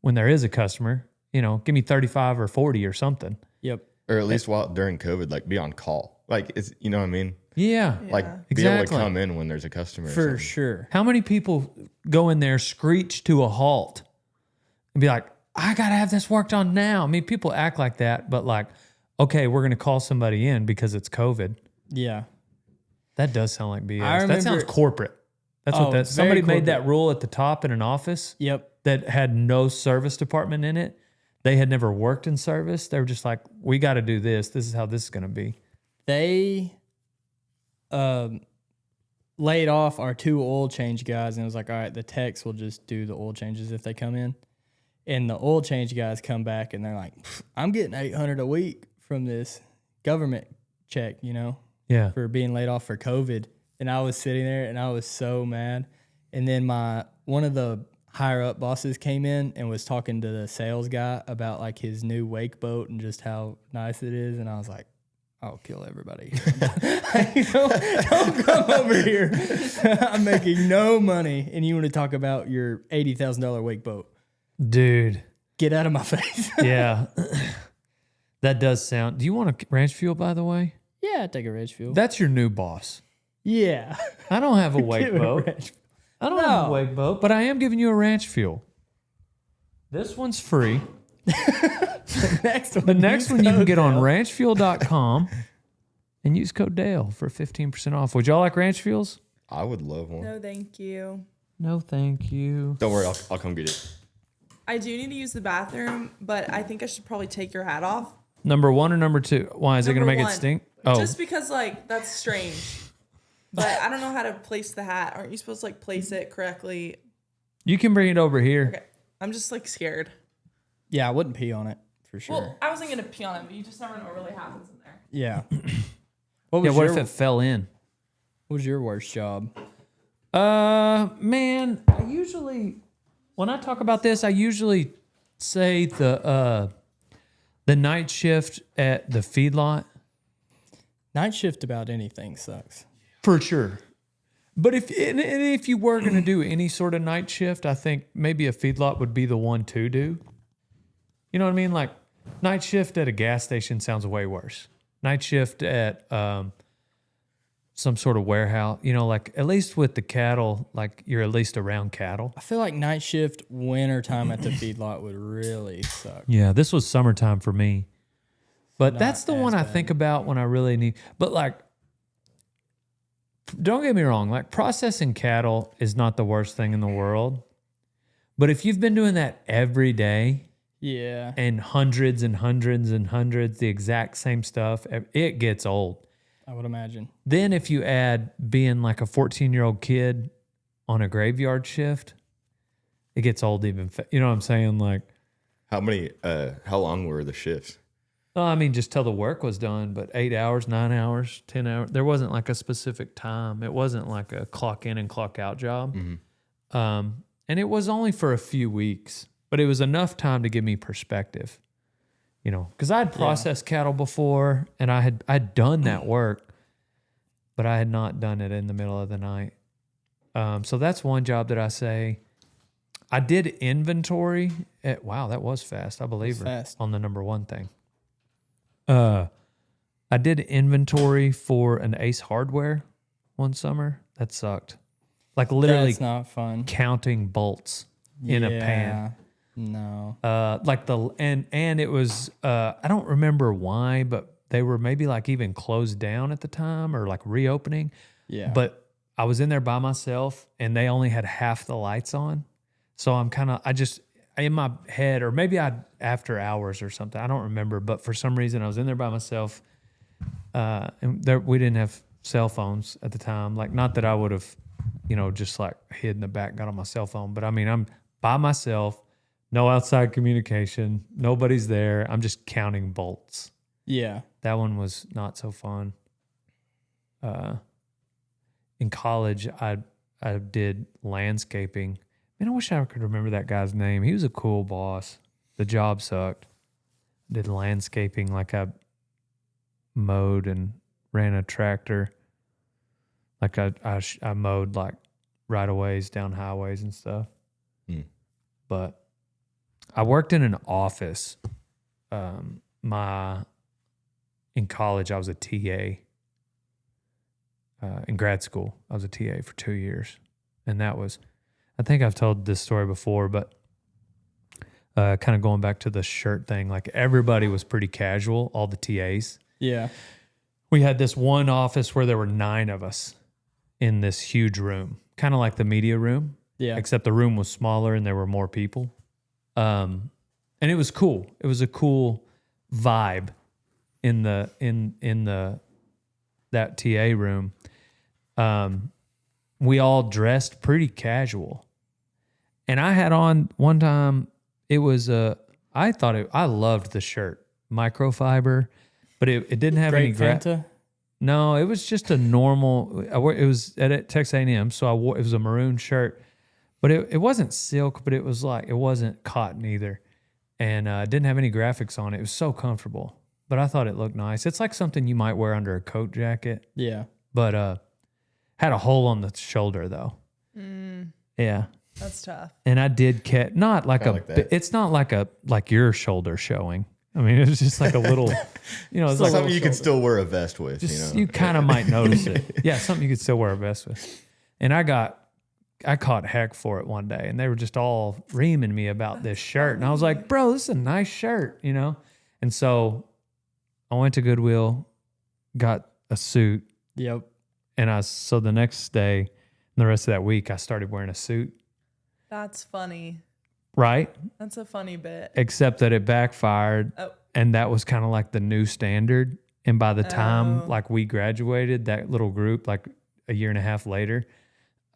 when there is a customer, you know, give me 35 or 40 or something. Yep. Or at least while during COVID, like be on call. Like it's, you know what I mean? Yeah. Like be able Exactly. to come in when there's a customer. or For something. sure. How many people go in there, screech to a halt and be like, I got to have this worked on now. I mean, people act like that, but like, okay, we're going to call somebody in because it's COVID. Yeah. That does sound like BS. I That sounds remember- corporate. That's what Oh, that very somebody made that corporate. rule at the top in an office Yep. that had no service department in it. They had never worked in service. They were just like, we got to do this. This is how this is going to be. They laid off our 2 oil change guys, and it was like, all right, the techs will just do the oil changes if they come in. And the oil change guys come back and they're like, I'm getting $800 a week from this government check, you know, Yeah. for being laid off for COVID. And I was sitting there and I was so mad. And then one of the higher up bosses came in and was talking to the sales guy about like his new wake boat and just how nice it is. And I was like, I'll kill everybody. Don't come over here. I'm making no money. And you want to talk about your $80,000 wake boat. Dude. Get out of my face. Yeah. That does sound. Do you want a ranch fuel, by the way? Yeah, take a ranch fuel. That's your new boss. Yeah. I don't have a wake Give it a boat. ranch- I don't have a No. wake boat, but I am giving you a ranch fuel. This one's free. Next one. The next use one you can code get on Dale. ranchfuel.com and use code Dale for 15% off. Would y'all like ranch fuels? I would love one. No, thank you. No, thank you. Don't worry, I'll come get it. I do need to use the bathroom, but I think I should probably take your hat off. Number 1 or number 2? Why? Is it going to Number make one. it stink? Oh, Just because, like, that's strange. But I don't know how to place the hat. Aren't you supposed to, like, place it correctly? you can bring it over here. Okay. I'm just, like, scared. Yeah, I wouldn't pee on it for sure. Well, I wasn't going to pee on it, but you just never know what really happens in there. Yeah. What Yeah, was what your, if it fell in? what was your worst job? Man, I usually, when I talk about this, I usually say the night shift at the feedlot. Night shift about anything sucks. For sure. But if you were going to do any sort of night shift, I think maybe a feedlot would be the one to do. You know what I mean? Like night shift at a gas station sounds way worse. Night shift at some sort of warehouse, you know, like at least with the cattle, like you're at least around cattle. I feel like night shift wintertime at the feedlot would really suck. Yeah, this was summertime for me. But Not that's the one as I bad. think about when I really need. But like, don't get me wrong, like processing cattle is not the worst thing in the world. But if you've been doing that every day Yeah. and hundreds and hundreds and hundreds, the exact same stuff, it gets old. I would imagine. Then if you add being like a 14-year-old kid on a graveyard shift, it gets old even. You know what I'm saying? Like, How long were the shifts? well, I mean, just till the work was done, but 8 hours, 9 hours, 10 hours. There wasn't like a specific time. It wasn't like a clock in and clock out job. And it was only for a few weeks, but it was enough time to give me perspective. You know, because I had processed cattle before and I'd done that work, but I had not done it in the middle of the night. So that's one job that I say. I did inventory at, wow, that was fast. I believe her fast. on the number 1 thing. I did inventory for an Ace Hardware one summer. That sucked. Like literally That's not fun. counting bolts in a pan. No. And it was I don't remember why, but they were maybe like even closed down at the time or like reopening. Yeah. But I was in there by myself and they only had half the lights on. So in my head, or maybe after hours or something, I don't remember. But for some reason, I was in there by myself. And we didn't have cell phones at the time. Like, not that I would have, just like hid in the back, got on my cell phone. But I mean, I'm by myself, no outside communication, nobody's there. I'm just counting bolts. Yeah. That one was not so fun. In college, I did landscaping. Man, I wish I could remember that guy's name. He was a cool boss. The job sucked. Did landscaping, like I mowed and ran a tractor. Like I mowed like right of ways down highways and stuff. But I worked in an office. In college, I was a TA. In grad school, I was a TA for 2 years. And that was, I think I've told this story before, but kind of going back to the shirt thing, like everybody was pretty casual, all the TAs. Yeah. We had this one office where there were 9 of us in this huge room, kind of like the media room. Yeah. Except the room was smaller and there were more people. And it was cool. It was a cool vibe in that TA room. We all dressed pretty casual. And I had on one time, it was I loved the shirt, microfiber, but it didn't have any Fanta? No, it was just a normal. It was at Texas A&M, so it was a maroon shirt, but it wasn't silk, but it was like, it wasn't cotton either, and it didn't have any graphics on it. It was so comfortable, but I thought it looked nice. It's like something you might wear under a coat jacket. Yeah, but had a hole on the shoulder though. Yeah, That's tough. and I did not like it's not like your shoulder showing. I mean, it was just like a little, it's like something you can still wear a vest with. you kind of might notice it. Yeah, something you could still wear a vest with. And I caught heck for it one day, and they were just all reaming me about this shirt. And I was like, bro, this is a nice shirt, And so I went to Goodwill, got a suit. Yep. And so the next day, and the rest of that week, I started wearing a suit. That's funny. Right? That's a funny bit. Except that it backfired. Oh. And that was kind of like the new standard. And by the time like we graduated, that little group, like a year and a half later,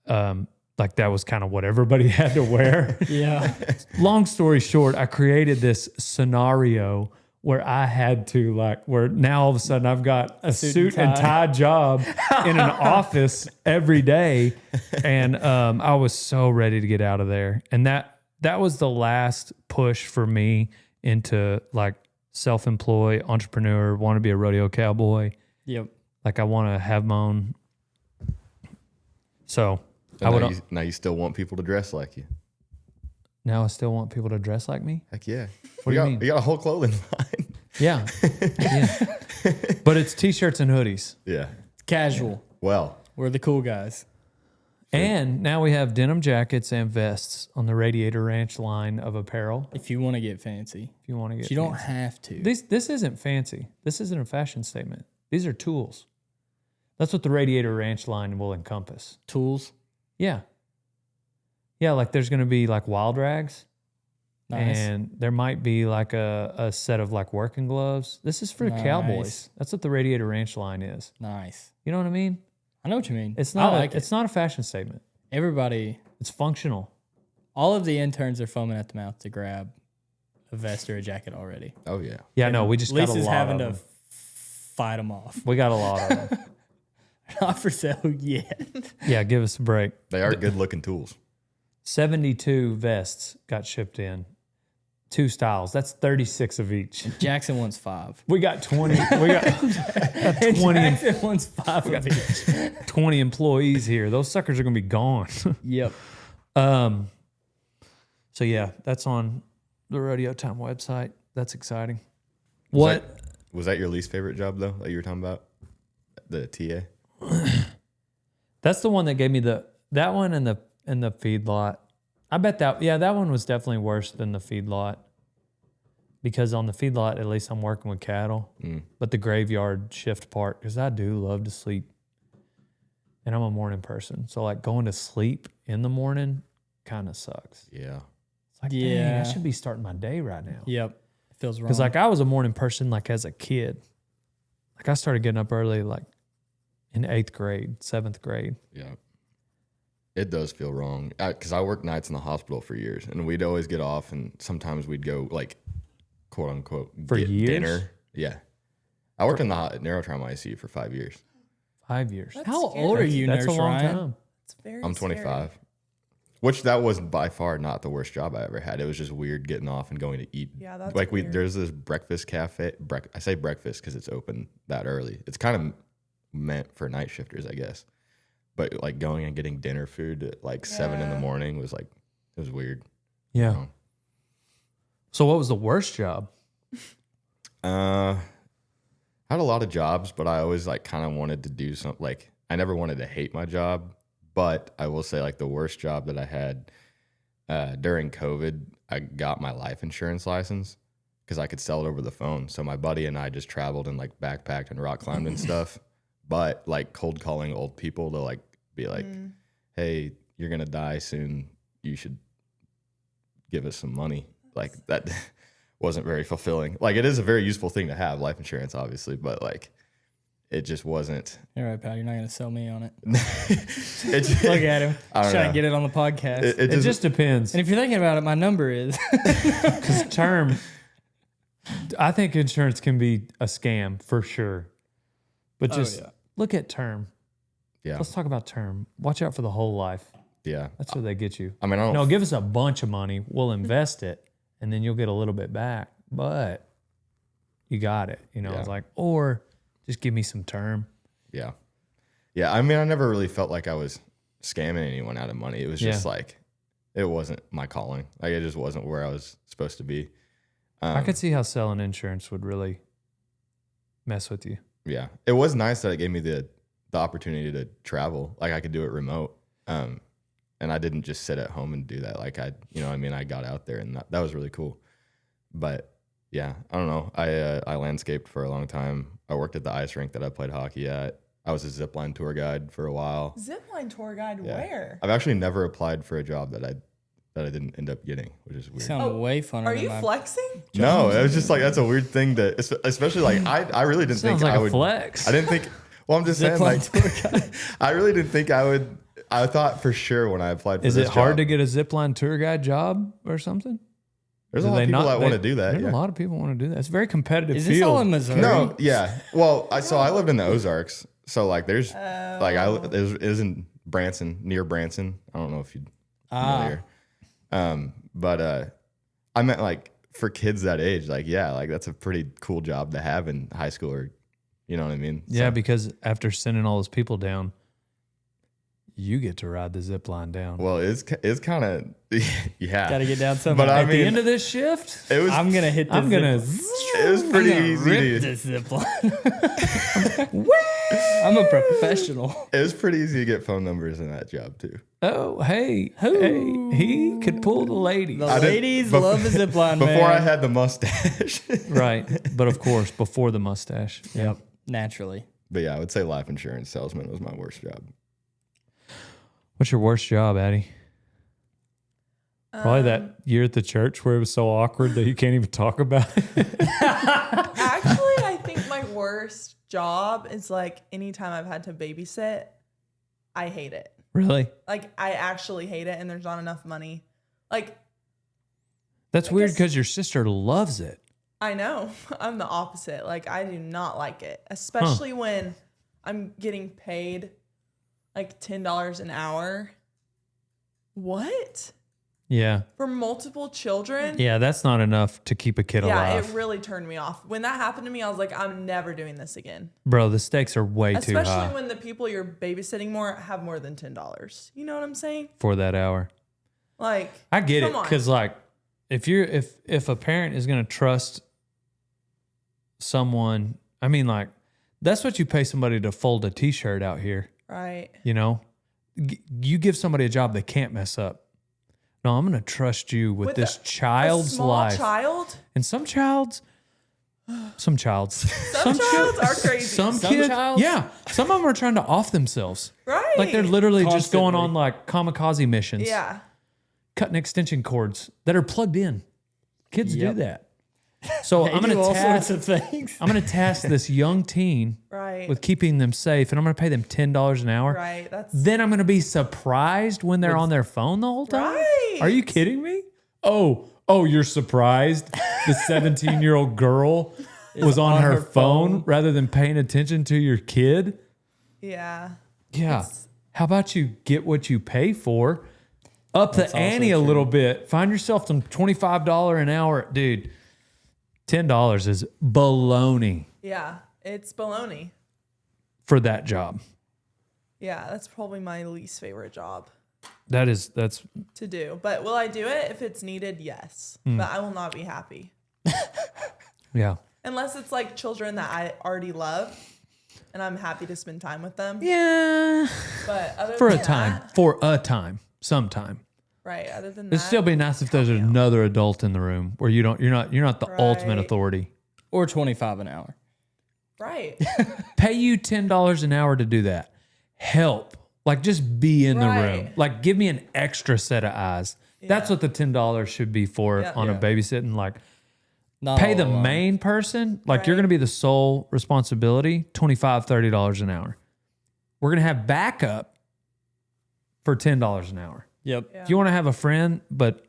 like that was kind of what everybody had to wear. Yeah. Long story short, I created this scenario where I had to where now all of a sudden I've got a suit and tie job in an office every day. And I was so ready to get out of there. And that was the last push for me into like self-employed entrepreneur, want to be a rodeo cowboy. Yep. Like I want to have my own. So now you still want people to dress like you. Now I still want people to dress like me. Heck yeah. What do you mean? You got a whole clothing line. Yeah. Yeah. But it's t-shirts and hoodies. Yeah. Casual. Well, We're the cool guys. And now we have denim jackets and vests on the Radiator Ranch line of apparel. If you want to get fancy. If you want to get You don't fancy. have to. This isn't fancy. This isn't a fashion statement. These are tools. That's what the Radiator Ranch line will encompass. Tools. Yeah. Yeah, like there's going to be like wild rags. Nice. And there might be like a set of like working gloves. This is for the cowboys. That's what the Radiator Ranch line is. Nice. You know what I mean? I know what you mean. It's not I like it's not a fashion statement. Everybody, It's functional. all of the interns are foaming at the mouth to grab a vest or a jacket already. oh yeah. Yeah, no, we just got a Lisa's lot having of to them. fight them off. We got a lot of them. Not for sale yet. Yeah, give us a break. They are good looking tools. 72 vests got shipped in. 2 styles. That's 36 of each. Jackson wants 5. We got 20. We got 20, Jackson wants 5 of each. 20 employees here. Those suckers are going to be gone. Yep. So yeah, that's on the Rodeo Time website. That's exciting. Was that your least favorite job though that you were talking about? The TA? That's the one that gave me that one and the feedlot. I bet that one was definitely worse than the feedlot. Because on the feedlot, at least I'm working with cattle. But the graveyard shift part, because I do love to sleep. And I'm a morning person. So like going to sleep in the morning kind of sucks. Yeah. It's like, dang, I should be starting my day right now. Yep. It feels wrong. Because like I was a morning person like as a kid. Like I started getting up early like in 8th grade, 7th grade. Yeah. It does feel wrong. Because I worked nights in the hospital for years. And we'd always get off. And sometimes we'd go like, quote unquote, For get years? dinner. Yeah. I worked in the neurotrauma ICU for 5 years. 5 years. That's How scary. old are you, That's Nurse a long Ryan? time. It's very I'm scary. 25. Which that was by far not the worst job I ever had. It was just weird getting off and going to eat. Yeah, that's like weird. there's this breakfast cafe. I say breakfast because it's open that early. It's kind of meant for night shifters, I guess. But like going and getting dinner food at like 7 in the morning was like, it was weird. Yeah. You know? So what was the worst job? I had a lot of jobs, but I always like kind of wanted to do something. Like I never wanted to hate my job, but I will say like the worst job that I had during COVID, I got my life insurance license because I could sell it over the phone. So my buddy and I just traveled and like backpacked and rock climbed and stuff. But like cold calling old people to like be like, hey, you're gonna die soon. You should give us some money. Like that wasn't very fulfilling. Like it is a very useful thing to have, life insurance, obviously, but like it just wasn't. You're right, pal. You're not going to sell me on it. Look at him. Trying to get it on the podcast. It just depends. And if you're thinking about it, my number is. Because term, I think insurance can be a scam for sure. But just look at term. Yeah. Let's talk about term. Watch out for the whole life. Yeah. That's where they get you. I mean, I don't. No, give us a bunch of money. We'll invest it, and then you'll get a little bit back. But you got it. You know, Yeah. it's like, or just give me some term. Yeah. Yeah. I mean, I never really felt like I was scamming anyone out of money. It was just like, it wasn't my calling. Like, it just wasn't where I was supposed to be. I could see how selling insurance would really mess with you. Yeah. It was nice that it gave me the opportunity to travel. Like, I could do it remote. And I didn't just sit at home and do that. Like, I got out there, and that was really cool. But yeah, I don't know. I landscaped for a long time. I worked at the ice rink that I played hockey at. I was a zipline tour guide for a while. Zipline tour guide Yeah. where? I've actually never applied for a job that I didn't end up getting, which is weird. Sound way funner. Are than you my- flexing? No, it was just like, that's a weird thing to, especially like, I really didn't Sounds think like I a would. flex. I didn't think, well, I'm just saying, Zipline like, I really didn't think I would. I thought for sure when I applied for Is this it hard job, to get a zipline tour guide job or something? There's a Do lot they of people not- that want to do that. There's Yeah. a lot of people want to do that. It's a very competitive Is field. this all in Missouri? No, yeah. Well, so I lived in the Ozarks. So like there's like it was in Branson, near Branson. I don't know if you're familiar. But I meant like for kids that age, like, yeah, like that's a pretty cool job to have in high school, or you know what I mean? Yeah, So, because after sending all those people down, you get to ride the zip line down. well, it's kind of yeah. Got to get down somehow. But I At mean, the end of this shift, it was I'm going to hit this I'm gonna. it was pretty easy. rip To, this zip line. I'm a professional. it was pretty easy to get phone numbers in that job too. Oh, hey, he could pull the ladies. The I didn't- ladies bef- love the zip line, Before man. I had the mustache. Right, but of course, before the mustache. Yep, naturally. But yeah, I would say life insurance salesman was my worst job. What's your worst job, Addi? Probably that year at the church where it was so awkward that you can't even talk about it. Actually, I think my worst job is like anytime I've had to babysit, I hate it. Really? Like, I actually hate it, and there's not enough money. Like, That's I weird guess- because your sister loves it. I know. I'm the opposite. Like, I do not like it, especially when I'm getting paid like $10 an hour. What? Yeah. For multiple children? Yeah, that's not enough to keep a kid Yeah, alive. it really turned me off. When that happened to me, I was like, I'm never doing this again. Bro, the stakes are way too Especially high when the people you're babysitting more have more than $10. You know what I'm saying? for that hour. Like, I get it come on. because like if a parent is going to trust someone, I mean like that's what you pay somebody to fold a t-shirt out here, Right. you know? you give somebody a job they can't mess up. No, I'm going to trust you with this a child's small life. child? And some childs Some childs are crazy. Some Some kids, childs? yeah. Some of them are trying to off themselves. Right. Like they're literally just going Constantly. on like kamikaze missions. Yeah. Cutting extension cords that are plugged in. Kids Yep. do that. So They I'm do going all to sorts task. of things. I'm going to task this young teen Right. with keeping them safe, and I'm going to pay them $10 an hour. Right. That's Then I'm going to be surprised when they're on their phone the whole time. Right. Are you kidding me? Oh, you're surprised the 17-year-old girl was on her phone rather than paying attention to your kid? yeah. Yeah. How about you get what you pay for? Up the ante a little bit. Find yourself some $25 an hour. Dude, $10 is baloney Yeah. It's baloney. for that job. Yeah, that's probably my least favorite job That's to do. But will I do it if it's needed? Yes. But I will not be happy. yeah. Unless it's like children that I already love and I'm happy to spend time with them. Yeah. But other For a than time. that, For a time. Sometime. right. Other than It'd that, still be nice if there's another adult in the room where you're not the ultimate Right. authority. Or 25 an hour. right. Pay you $10 an hour to do that. Help. Like just be in the room. Right. Like give me an extra set of eyes. That's Yeah. what the $10 should be for Yeah. on a Yeah. babysitting. Like Not pay all the along. main person. Like you're Right. going to be the sole responsibility. $25, $30 an hour. We're going to have backup for $10 an hour. Yep. Yeah. If you want to have a friend, but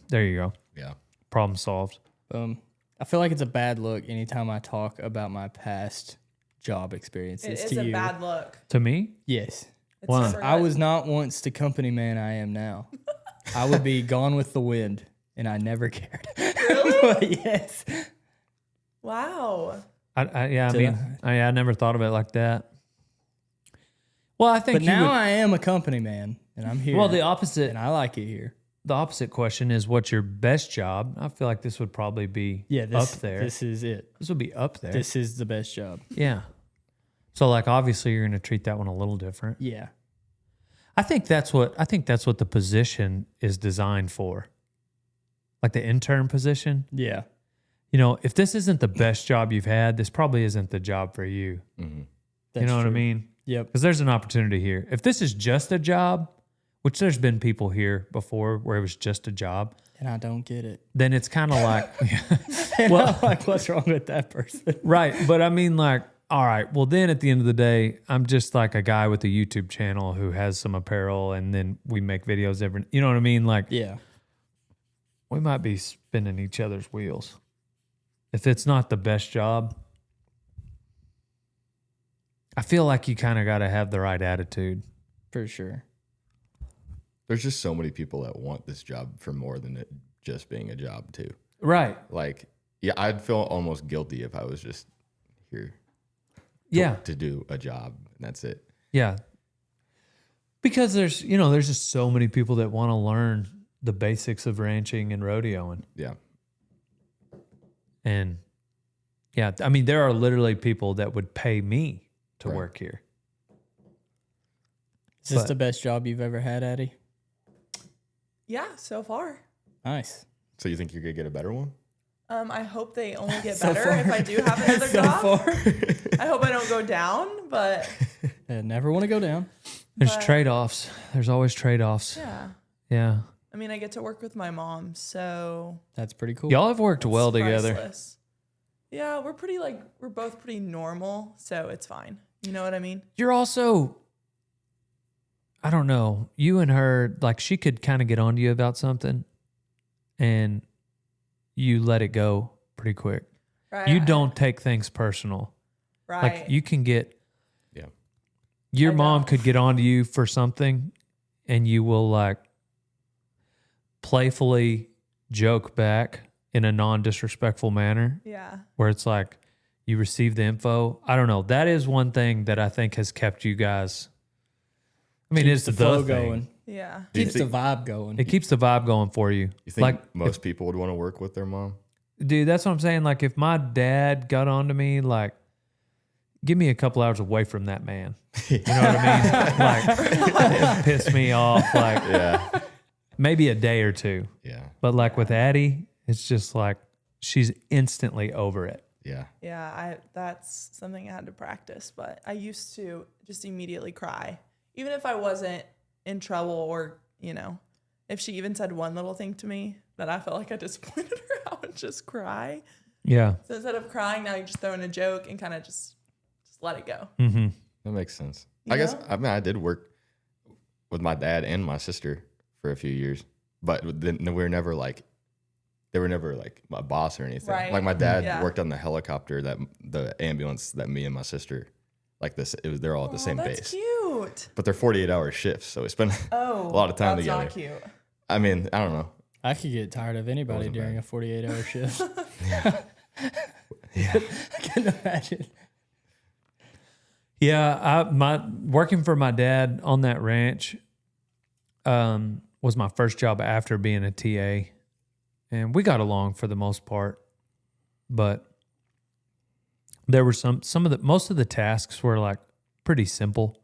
there you go. Yeah. Problem solved. I feel like it's a bad look anytime I talk about my past job experiences It is to a you. bad look. To me, Yes. It's Why? never I good. was not once the company man I am now. I would be gone with the wind, and I never cared. Really? Yes. Wow. I never thought of it like that. Well, I think But you now would, I am a company man, and I'm here. well, the opposite and I like it here. the opposite question is what's your best job? I feel like this would probably be Yeah, up there. This is it. This would be up there. This is the best job. Yeah. So like obviously you're going to treat that one a little different. Yeah. I think that's what the position is designed for. Like the intern position. Yeah. You know, if this isn't the best job you've had, this probably isn't the job for you. Mm-hmm. You know what I mean? Yep. Because there's an opportunity here. If this is just a job, which there's been people here before where it was just a job, And I don't get it. then it's kind of like, Well, like, what's wrong with that person? right. But I mean, like, all right, well, then at the end of the day, I'm just like a guy with a YouTube channel who has some apparel and then we make videos you know what I mean? Like, Yeah. we might be spinning each other's wheels. If it's not the best job, I feel like you kind of got to have the right attitude. For sure. There's just so many people that want this job for more than it just being a job too. Right. Like, yeah, I'd feel almost guilty if I was just here Yeah. to do a job and that's it. Yeah. Because there's just so many people that want to learn the basics of ranching and rodeoing. Yeah. And yeah, I mean, there are literally people that would pay me to Right. work here. Is this But- the best job you've ever had, Addi? Yeah, so far. Nice. So you think you're gonna get a better one? I hope they only get So better far. if I do have another So job. far. I hope I don't go down, but I never want to go down. There's But- trade-offs. There's always trade-offs. yeah. Yeah. I mean, I get to work with my mom, so That's pretty cool. Y'all have worked well it's together. priceless. Yeah, we're both pretty normal, so it's fine. You know what I mean? You're also, I don't know, you and her, like she could kind of get on to you about something and you let it go pretty quick. Right. You don't take things personal. Right. Like you can get, Yeah. your I mom know. could get on to you for something and you will like playfully joke back in a non-disrespectful manner Yeah. where it's like you receive the info. I don't know. That is one thing that I think has kept you guys. I mean, Keeps it's the flow thing. going. Yeah. Do you Keeps the think- vibe going. It keeps the vibe going for you. You think Like, most people would want to work with their mom? dude, that's what I'm saying. Like, if my dad got on to me, like, give me a couple hours away from that man. You know what I mean? Like, it pissed me off. Like, Yeah. maybe a day or two. Yeah. But like with Addi, it's just like she's instantly over it. Yeah. Yeah, that's something I had to practice, but I used to just immediately cry. Even if I wasn't in trouble or, if she even said one little thing to me that I felt like I disappointed her, I would just cry. Yeah. So instead of crying, now you just throw in a joke and kind of just let it go. Mm-hmm. That makes sense. You I guess, know? I did work with my dad and my sister for a few years, but then they were never like my boss or anything. Right. Like my dad Yeah. worked on the helicopter the ambulance that me and my sister, like this, they're all at the same that's base. Cute. But they're 48-hour shifts, so we spend Oh, a lot of time that's together. not cute. I mean, I don't know. I could get tired of anybody Wasn't during bad. a 48-hour shift. Yeah. I can imagine. Yeah, my working for my dad on that ranch was my first job after being a TA, and we got along for the most part. But there were most of the tasks were like pretty simple,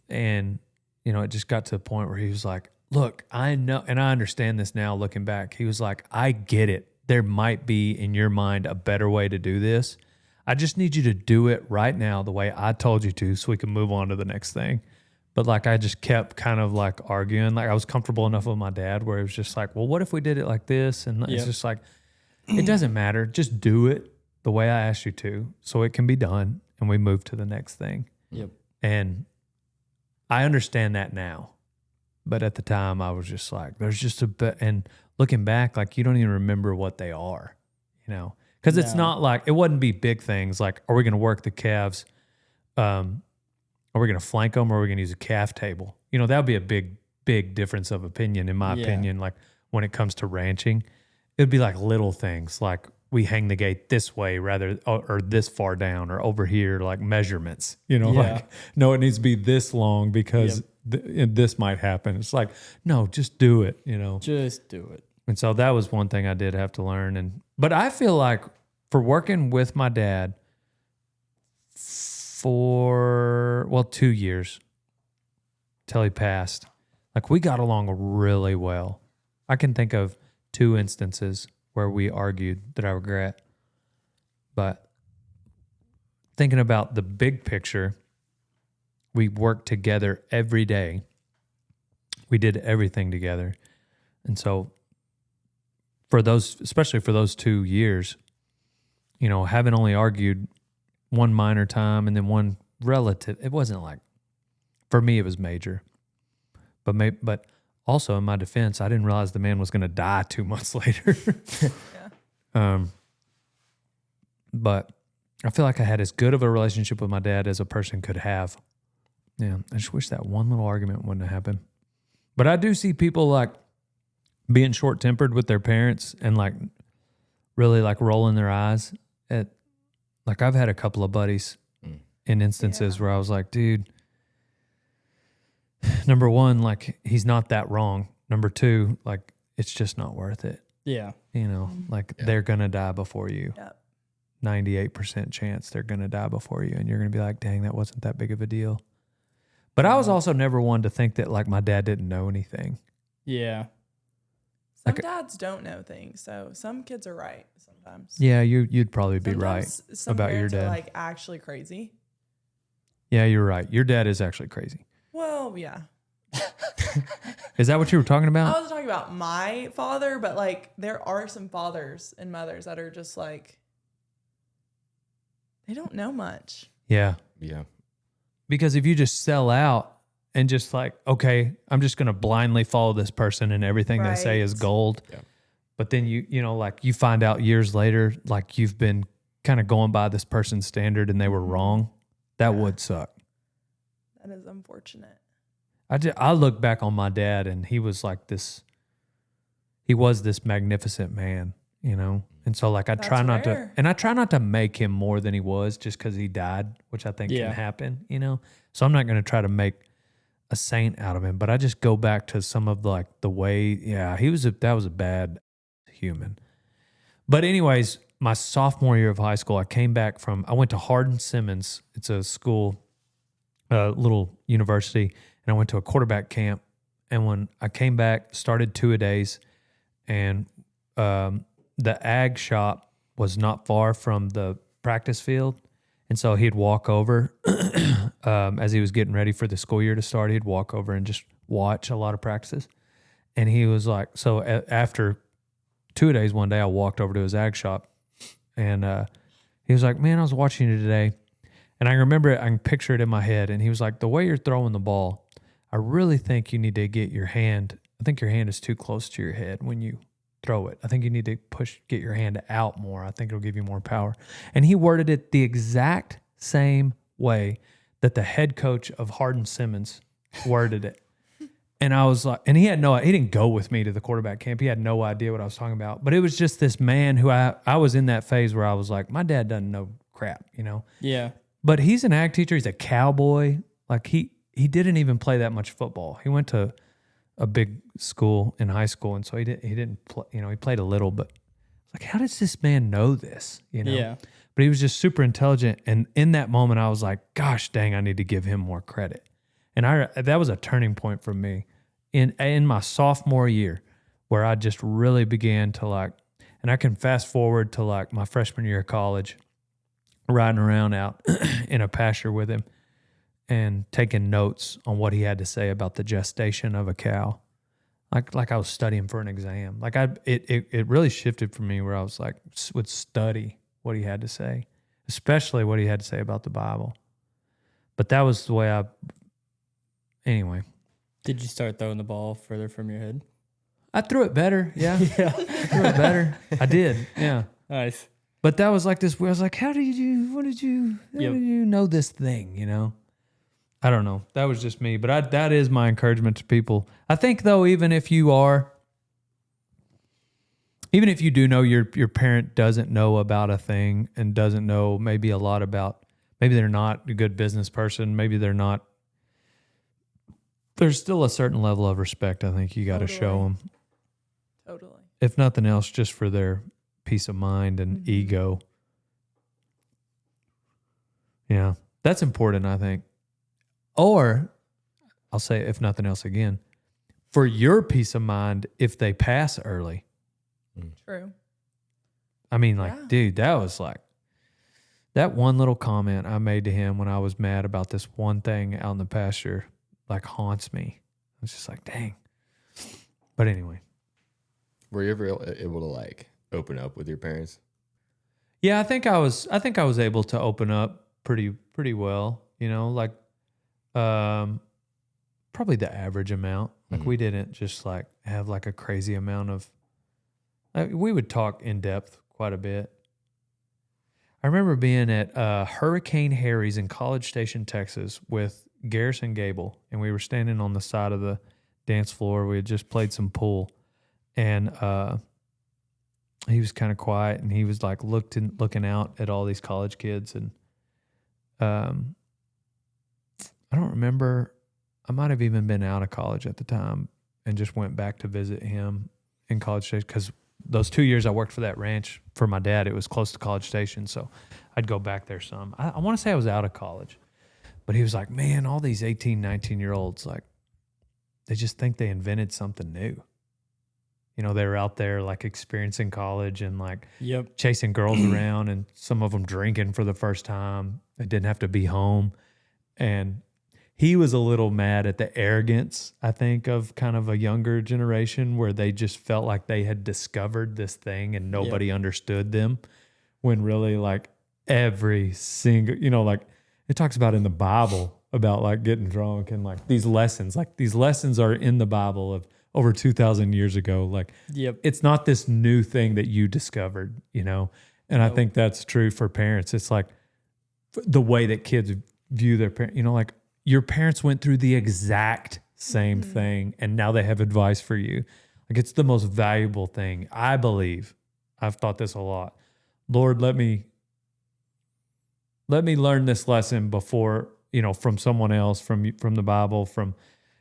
and it just got to a point where he was like, "Look, I know, and I understand this now. Looking back, he was like, I get it. There might be in your mind a better way to do this. I just need you to do it right now the way I told you to so we can move on to the next thing." But like I just kept kind of like arguing. Like I was comfortable enough with my dad where it was just like, well, what if we did it like this? And it's Yep. just like, it doesn't matter. Just do it the way I asked you to so it can be done and we move to the next thing. Yep. And I understand that now. But at the time I was just like, there's just a bit, and looking back, like you don't even remember what they are, because it's No. not like, it wouldn't be big things like, are we going to work the calves? Are we going to flank them or are we going to use a calf table? That would be a big difference of opinion, in my Yeah. opinion. Like when it comes to ranching, it'd be like little things like we hang the gate this way rather, or this far down or over here, like measurements, Yeah. like, no, it needs to be this long because this might happen. It's like, no, just do it, Just do it. And so that was one thing I did have to learn. But I feel like for working with my dad for 2 years till he passed, like we got along really well. I can think of 2 instances where we argued that I regret. But thinking about the big picture, we worked together every day. We did everything together. And so especially for those 2 years, having only argued one minor time and then one relative, it wasn't like, for me, it was major. But also in my defense, I didn't realize the man was going to die 2 months later. Yeah. But I feel like I had as good of a relationship with my dad as a person could have. Yeah, I just wish that one little argument wouldn't have happened. But I do see people like being short-tempered with their parents and like really like rolling their eyes at, like I've had a couple of buddies in instances where I was like, dude, number one, like he's not that wrong. Number two, like it's just not worth it. Yeah. Like they're going to die before you. Yep. 98% chance they're going to die before you. And you're going to be like, dang, that wasn't that big of a deal. But I was also never one to think that like my dad didn't know anything. Yeah. Some Like- dads don't know things, so some kids are right sometimes. Yeah, you'd probably be Sometimes right some about your parents are dad. like actually crazy. Yeah, you're right. Your dad is actually crazy. Well, yeah. Is that what you were talking I about? wasn't talking about my father, but like there are some fathers and mothers that are just like they don't know much. Yeah. Yeah. Because if you just sell out and just like, okay, I'm just going to blindly follow this person and everything they say is Right. gold. Yeah. But then like you find out years later, like you've been kind of going by this person's standard and they were wrong. That would suck. That is unfortunate. I look back on my dad and he was like he was this magnificent man, And so like I try That's not to, rare. and I try not to make him more than he was just because he died, which I think Yeah. can happen, So I'm not going to try to make a saint out of him, but I just go back to some of like the way, that was a bad human. But anyways, my sophomore year of high school, I went to Hardin Simmons. It's a school, a little university, and I went to a quarterback camp. And when I came back, started 2-a-days, and the ag shop was not far from the practice field. And so he'd walk over as he was getting ready for the school year to start. He'd walk over and just watch a lot of practices. And he was like, so after 2-a-days one day, I walked over to his ag shop, and he was like, man, I was watching you today. And I remember it, I can picture it in my head. And he was like, the way you're throwing the ball, I really think you need to get your hand. I think your hand is too close to your head when you throw it. I think you need to get your hand out more. I think it'll give you more power. And he worded it the exact same way that the head coach of Hardin Simmons worded it. And I was like, and he didn't go with me to the quarterback camp. He had no idea what I was talking about. But it was just this man who I was in that phase where I was like, my dad doesn't know crap, you know? Yeah. But he's an ag teacher. He's a cowboy. Like he didn't even play that much football. He went to a big school in high school, and so he didn't play, you know, he played a little, but like, how does this man know this? You know? Yeah. But he was just super intelligent. And in that moment, I was like, gosh dang, I need to give him more credit. And that was a turning point for me in my sophomore year, where I just really began to like, and I can fast forward to like my freshman year of college, riding around out in a pasture with him and taking notes on what he had to say about the gestation of a cow. Like I was studying for an exam. Like it really shifted for me, where I was like, would study what he had to say, especially what he had to say about the Bible. But that was the way anyway. Did you start throwing the ball further from your head? I threw it better. Yeah. I threw it better. I did. Yeah. Nice. But that was like this, where I was like, how did you know this thing, you know? I don't know. That was just me. But that is my encouragement to people. I think, though, even if you do know your parent doesn't know about a thing and doesn't know maybe a lot about, maybe they're not a good business person, maybe they're not, there's still a certain level of respect I think you got to show them. Totally. If nothing else, just for their peace of mind and ego. Yeah, that's important, I think. Or, I'll say, if nothing else again, for your peace of mind if they pass early. True. I mean, like, dude, that was like, that one little comment I made to him when I was mad about this one thing out in the pasture, like, haunts me. It's just like, dang. But anyway. Were you ever able to, like, open up with your parents? Yeah, I think I was able to open up pretty well, you know, like, probably the average amount. Like we didn't just like have like a crazy amount of, we would talk in depth quite a bit. I remember being at Hurricane Harry's in College Station, Texas with Garrison Gable, and we were standing on the side of the dance floor. We had just played some pool, and he was kind of quiet, and he was like looking out at all these college kids, and I don't remember. I might have even been out of college at the time and just went back to visit him in College Station, because those 2 years I worked for that ranch for my dad, it was close to College Station, so I'd go back there some. I want to say I was out of college, but he was like, man, all these 18, 19-year-olds, like, they just think they invented something new. You know, they were out there like experiencing college and like chasing girls around, and some of them drinking for the first time. They didn't have to be home. And he was a little mad at the arrogance, I think, of kind of a younger generation, where they just felt like they had discovered this thing and nobody understood them, when really like every single, you know, like it talks about in the Bible about like getting drunk and like these lessons are in the Bible of over 2,000 years ago. Like it's not this new thing that you discovered, you know? And I think that's true for parents. It's like the way that kids view their parents, you know, like, your parents went through the exact same thing, and now they have advice for you. Like, it's the most valuable thing, I believe. I've thought this a lot. Lord, let me learn this lesson before, you know, from someone else, from the Bible.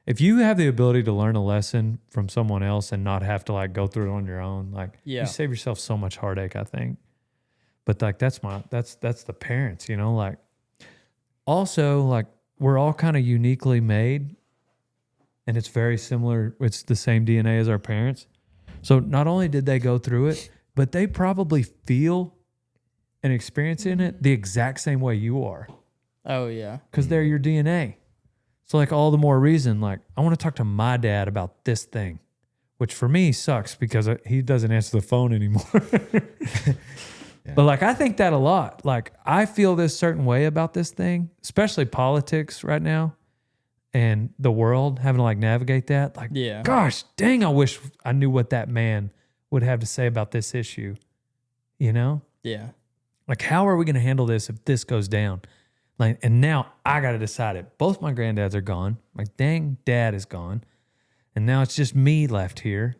If you have the ability to learn a lesson from someone else and not have to like go through it on your own, like you save yourself so much heartache, I think. But like that's the parents, you know, like also like we're all kind of uniquely made and it's very similar. It's the same DNA as our parents. So not only did they go through it, but they probably feel and experience in it the exact same way you are. Oh yeah. Because they're your DNA. So like all the more reason, like I want to talk to my dad about this thing, which for me sucks because he doesn't answer the phone anymore. Yeah. But like I think that a lot. Like I feel this certain way about this thing, especially politics right now and the world, having to like navigate that. Like, Yeah. gosh, dang, I wish I knew what that man would have to say about this issue. You know? Yeah. Like, how are we going to handle this if this goes down? Like, and now I got to decide it. Both my granddads are gone. My dang dad is gone. And now it's just me left here.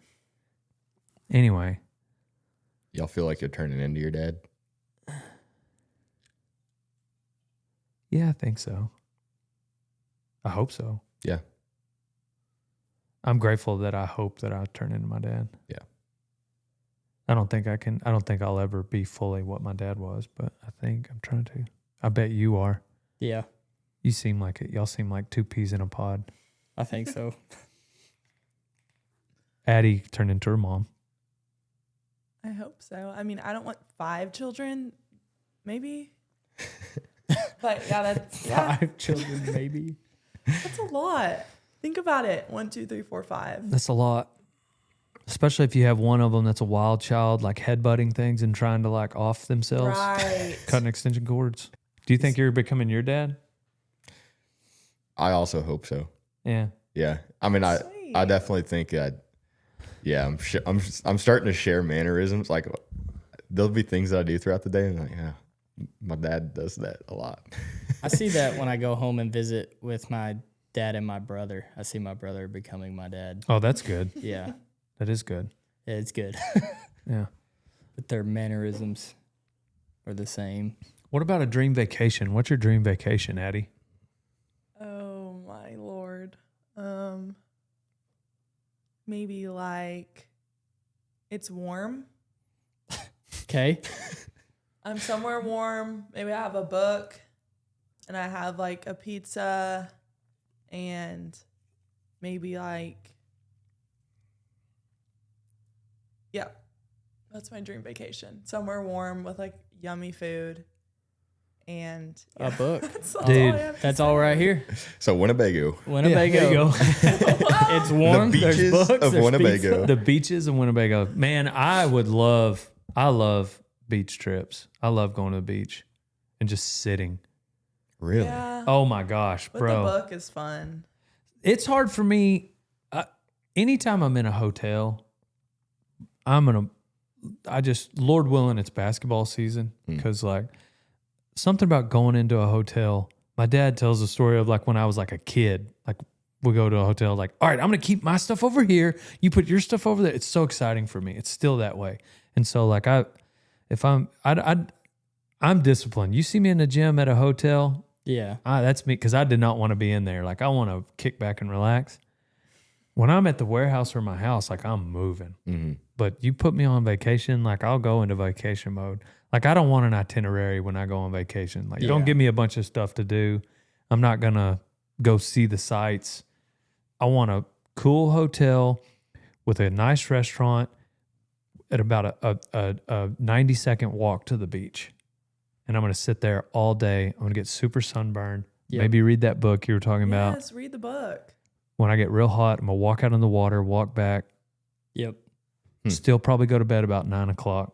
Anyway. Y'all feel like you're turning into your dad? Yeah, I think so. I hope so. Yeah. I'm grateful that I hope that I turn into my dad. Yeah. I don't think I'll ever be fully what my dad was, but I think I'm trying to. I bet you are. Yeah. You seem like it. Y'all seem like two peas in a pod. I think so. Addi turned into her mom. I hope so. I mean, I don't want 5 children, maybe. But yeah, that's 5 children, maybe. that's a lot. Think about it. 1, 2, 3, 4, 5. That's a lot. Especially if you have one of them that's a wild child, like headbutting things and trying to like off themselves, Right. cutting extension cords. Do you think you're becoming your dad? I also hope so. Yeah. Yeah. I mean, I Sweet. definitely think I'm starting to share mannerisms. Like there'll be things that I do throughout the day and like, yeah, my dad does that a lot. I see that when I go home and visit with my dad and my brother. I see my brother becoming my dad. Oh, that's good. Yeah. That is good. Yeah, it's good. Yeah. But their mannerisms are the same. What about a dream vacation? What's your dream vacation, Addi? Oh my Lord. Maybe like it's warm. Okay. I'm somewhere warm. Maybe I have a book and I have like a pizza and maybe like, yeah, that's my dream vacation. Somewhere warm with like yummy food and A book. that's all Dude, I have to That's say. all right here. So Winnebago. Winnebago. there you go. It's warm. The beaches There's books. of There's Winnebago. pizza. The beaches in Winnebago. Man, I love beach trips. I love going to the beach and just sitting. Really? Yeah. Oh my gosh, But bro. the book is fun. It's hard for me. Anytime I'm in a hotel, Lord willing, it's basketball season. Because like something about going into a hotel, my dad tells the story of like when I was like a kid, like we go to a hotel, like, all right, I'm going to keep my stuff over here. You put your stuff over there. It's so exciting for me. It's still that way. And so like I'm disciplined. You see me in the gym at a hotel, Yeah. that's me, because I did not want to be in there. Like I want to kick back and relax. When I'm at the warehouse or my house, like I'm moving. Mm-hmm. But you put me on vacation, like I'll go into vacation mode. Like I don't want an itinerary when I go on vacation. Like don't Yeah. give me a bunch of stuff to do. I'm not gonna go see the sights. I want a cool hotel with a nice restaurant at about a 90-second walk to the beach. And I'm gonna sit there all day. I'm gonna get super sunburned. Yep. Maybe read that book you were talking about. Yes, read the book. When I get real hot, I'm gonna walk out in the water, walk back, Yep. still probably go to bed about 9:00.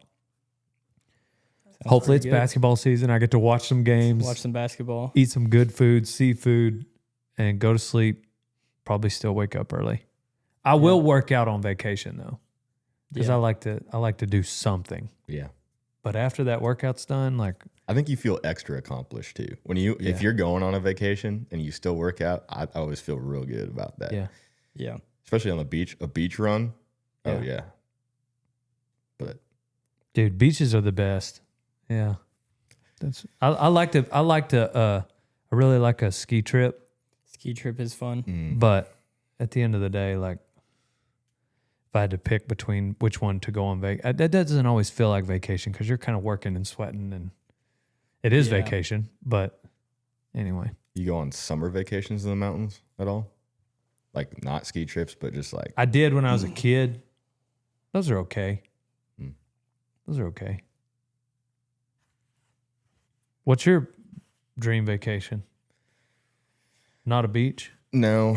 Sounds Hopefully it's pretty good. basketball season. I get to watch some games, Watch some basketball. eat some good food, seafood, and go to sleep. Probably still wake up early. I will work out on vacation though, because Yeah. I like to do something. Yeah. But after that workout's done, like I think you feel extra accomplished too. If Yeah. you're going on a vacation and you still work out, I always feel real good about that. yeah, Yeah. Especially on the beach, a beach run. Oh Yeah. yeah. But dude, beaches are the best. Yeah, I really like a ski trip. Ski trip is fun. But at the end of the day, like if I had to pick between which one to go on vacation. That doesn't always feel like vacation because you're kind of working and sweating, and it is vacation. But anyway. You go on summer vacations in the mountains at all? Like not ski trips, but just like... I did when I was a kid. Those are okay. Mm. Those are okay. What's your dream vacation? Not a beach? No,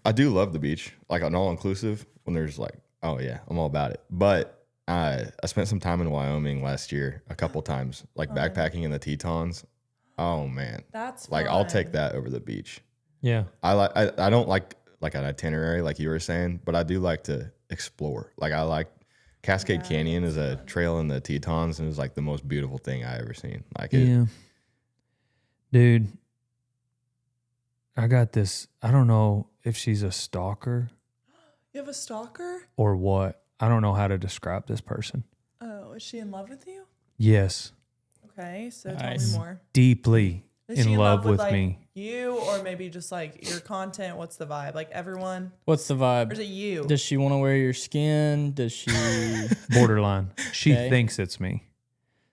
I do love the beach, like an all-inclusive when there's like, oh yeah, I'm all about it. But I spent some time in Wyoming last year, a couple times, like backpacking in the Tetons. Oh man, That's like fun. I'll take that over the beach. Yeah. I don't like an itinerary like you were saying, but I do like to explore. Like I like Cascade Canyon is a trail in the Tetons, and it was like the most beautiful thing I ever seen. Like it. Yeah. Dude, I got this. I don't know if she's a stalker You have a stalker? or what. I don't know how to describe this person. Oh, is she in love with you? Yes. Okay, so tell Nice. me more. Deeply Is she in love with like, me. you, or maybe just like your content? What's the vibe? Like everyone? What's the Or vibe? is it you? Does she want to wear your skin? Does she? Borderline. She Okay. thinks it's me.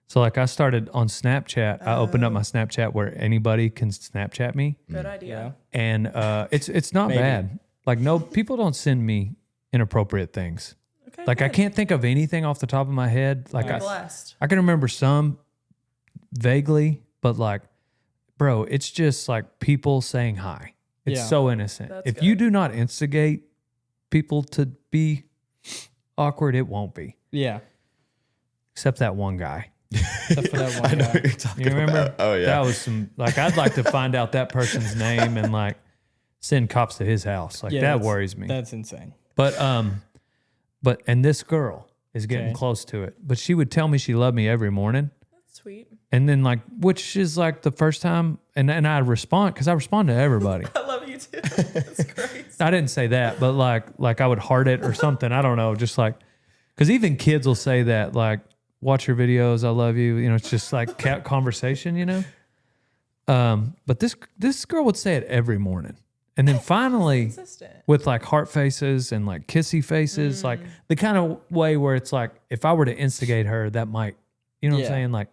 So like I started on Snapchat. I opened up my Snapchat where anybody can Snapchat me. Good idea. And it's not Maybe. bad. Like no people don't send me inappropriate things. Okay. Like I good. can't think of anything off the top of my head. Like You're I blessed. can remember some vaguely, but like, bro, it's just like people saying hi. It's Yeah. so innocent. That's If you good. do not instigate people to be awkward, it won't be. Yeah. Except that one guy. Except for that one I know guy. what you're talking You remember? about. Oh yeah. That was some like I'd like to find out that person's name and like send cops to his house. Like Yeah, that that's- worries me. That's insane. But and this girl is getting Okay. close to it. But she would tell me she loved me every morning. That's sweet. And then like which is like the first time and I respond because I respond to everybody. I love you too. That's great. I didn't say that, but like I would heart it or something. I don't know. Just like because even kids will say that, like, watch your videos, I love you. You know, it's just like cat conversation, you know? But this girl would say it every morning. And then finally Consistent. with like heart faces and like kissy faces, like the kind of way where it's like if I were to instigate her, that might, you know what I'm Yeah. saying? Like,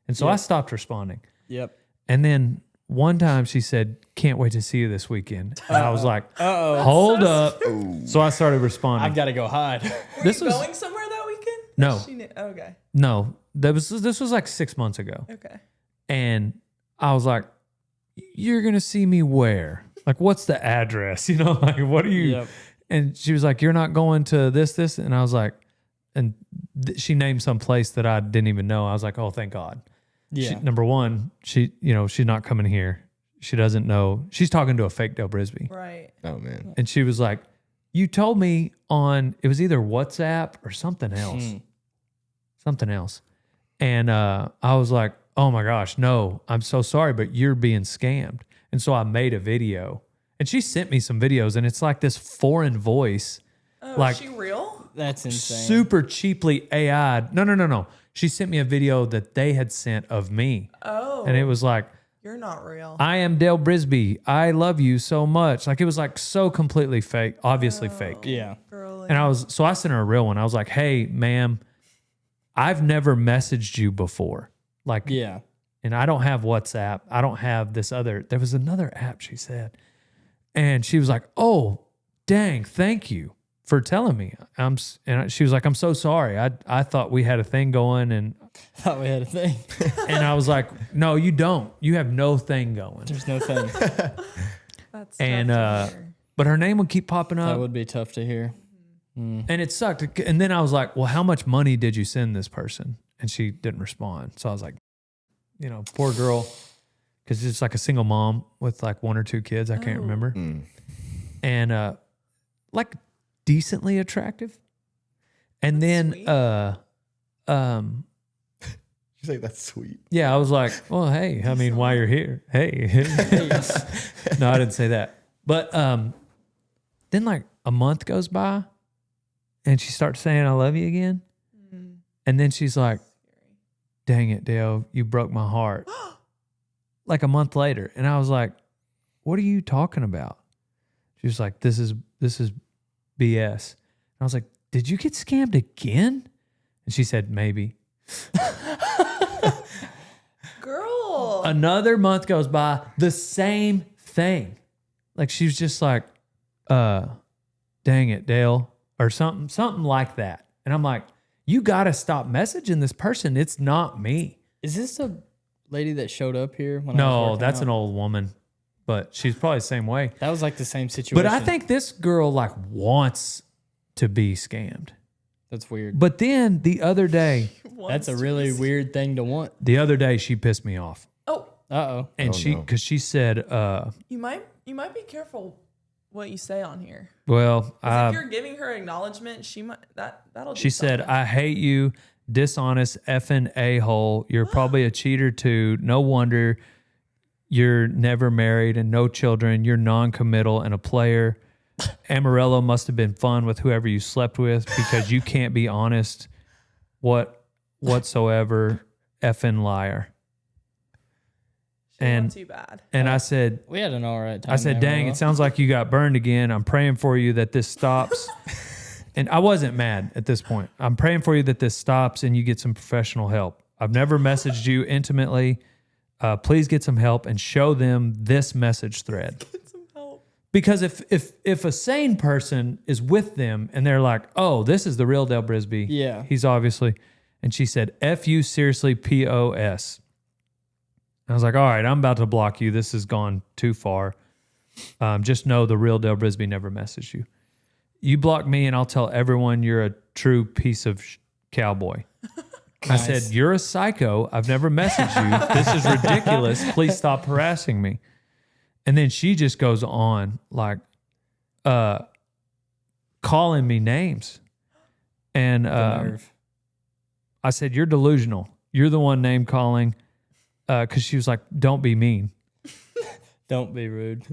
and so I stopped responding. Yep. And then one time she said, "Can't wait to see you this weekend." And I was like, Uh-oh. "Hold up." So I started responding. I've got to go hide. This You was going somewhere that weekend? No. She knew. Okay. no, this was like 6 months ago. Okay. And I was like, "You're going to see me where? Like, what's the address? You know, like, what are you?" Yep. And she was like, "You're not going to this." And I was like, and she named some place that I didn't even know. I was like, "Oh, thank God." Yeah. Number one, she's not coming here. She doesn't know. She's talking to a fake Dale Brisby. Right. Oh man. And she was like, "You told me on," it was either WhatsApp or something else. Something else. And I was like, "Oh my gosh, no, I'm so sorry, but you're being scammed." And so I made a video. And she sent me some videos, and it's like this foreign voice, Oh, like is she real? That's insane. super cheaply AI'd. No. She sent me a video that they had sent of me. Oh. And it was like, You're not real. "I am Dale Brisby. I love you so much." Like it was like so completely fake, obviously fake. Yeah. Girly. And so I sent her a real one. I was like, "Hey, ma'am, I've never messaged you before. Like, Yeah. and I don't have WhatsApp. I don't have this other, there was another app," she said. And she was like, "Oh, dang, thank you for telling me." She was like, "I'm so sorry. I thought we had a thing going." And Thought we had a thing. I was like, "No, you don't. You have no thing going." There's no thing. That's And tough to hear. but her name would keep popping up. That would be tough to hear. And it sucked. And then I was like, "Well, how much money did you send this person?" And she didn't respond. So I was like, poor girl, because it's like a single mom with like 1 or 2 kids. I can't remember. And like decently attractive. And then, sweet. She's like, that's sweet. yeah, I was like, "Well, hey, I mean, while you're here, hey." No, I didn't say that. But then like a month goes by and she starts saying, "I love you" again. And then she's like, "Dang it, Dale, you broke my heart." Like a month later. And I was like, "What are you talking about?" She was like, This is BS. And I was like, did you get scammed again? And she said, maybe. Girl. Another month goes by, the same thing. Like she was just like, dang it, Dale, or something like that. And I'm like, you got to stop messaging this person. It's not me. Is this the lady that showed up here? When I was No, working that's out? an old woman, but she's probably the same way. That was like the same situation. But I think this girl like wants to be scammed. that's weird. But then the other day, That's a really weird thing to want. she pissed me off. Oh, Uh-oh. And because she said, you might be careful what you say on here. well, 'Cause if you're giving her acknowledgement, she might that'll. she said, I hate you, dishonest effing a-hole. You're probably a cheater too. No wonder you're never married and no children. You're non-committal and a player. Amarillo must have been fun with whoever you slept with because you can't be honest whatsoever. Effing liar. she and- wants you bad. And I said, We had an all right time. I said, dang, it sounds like you got burned again. I'm praying for you that this stops. And I wasn't mad at this point. I'm praying for you that this stops and you get some professional help. I've never messaged you intimately. Please get some help and show them this message thread. Get some help. Because if a sane person is with them and they're like, oh, this is the real Dale Brisby. Yeah. He's obviously. And she said, F you seriously, POS. I was like, all right, I'm about to block you. This has gone too far. Just know the real Dale Brisby never messaged you. You block me and I'll tell everyone you're a true piece of cowboy. I Nice. said, you're a psycho. I've never messaged you. This is ridiculous. Please stop harassing me. And then she just goes on like calling me names. And The nerve. I said, you're delusional. You're the one name calling. Because she was like, don't be mean. Don't be rude.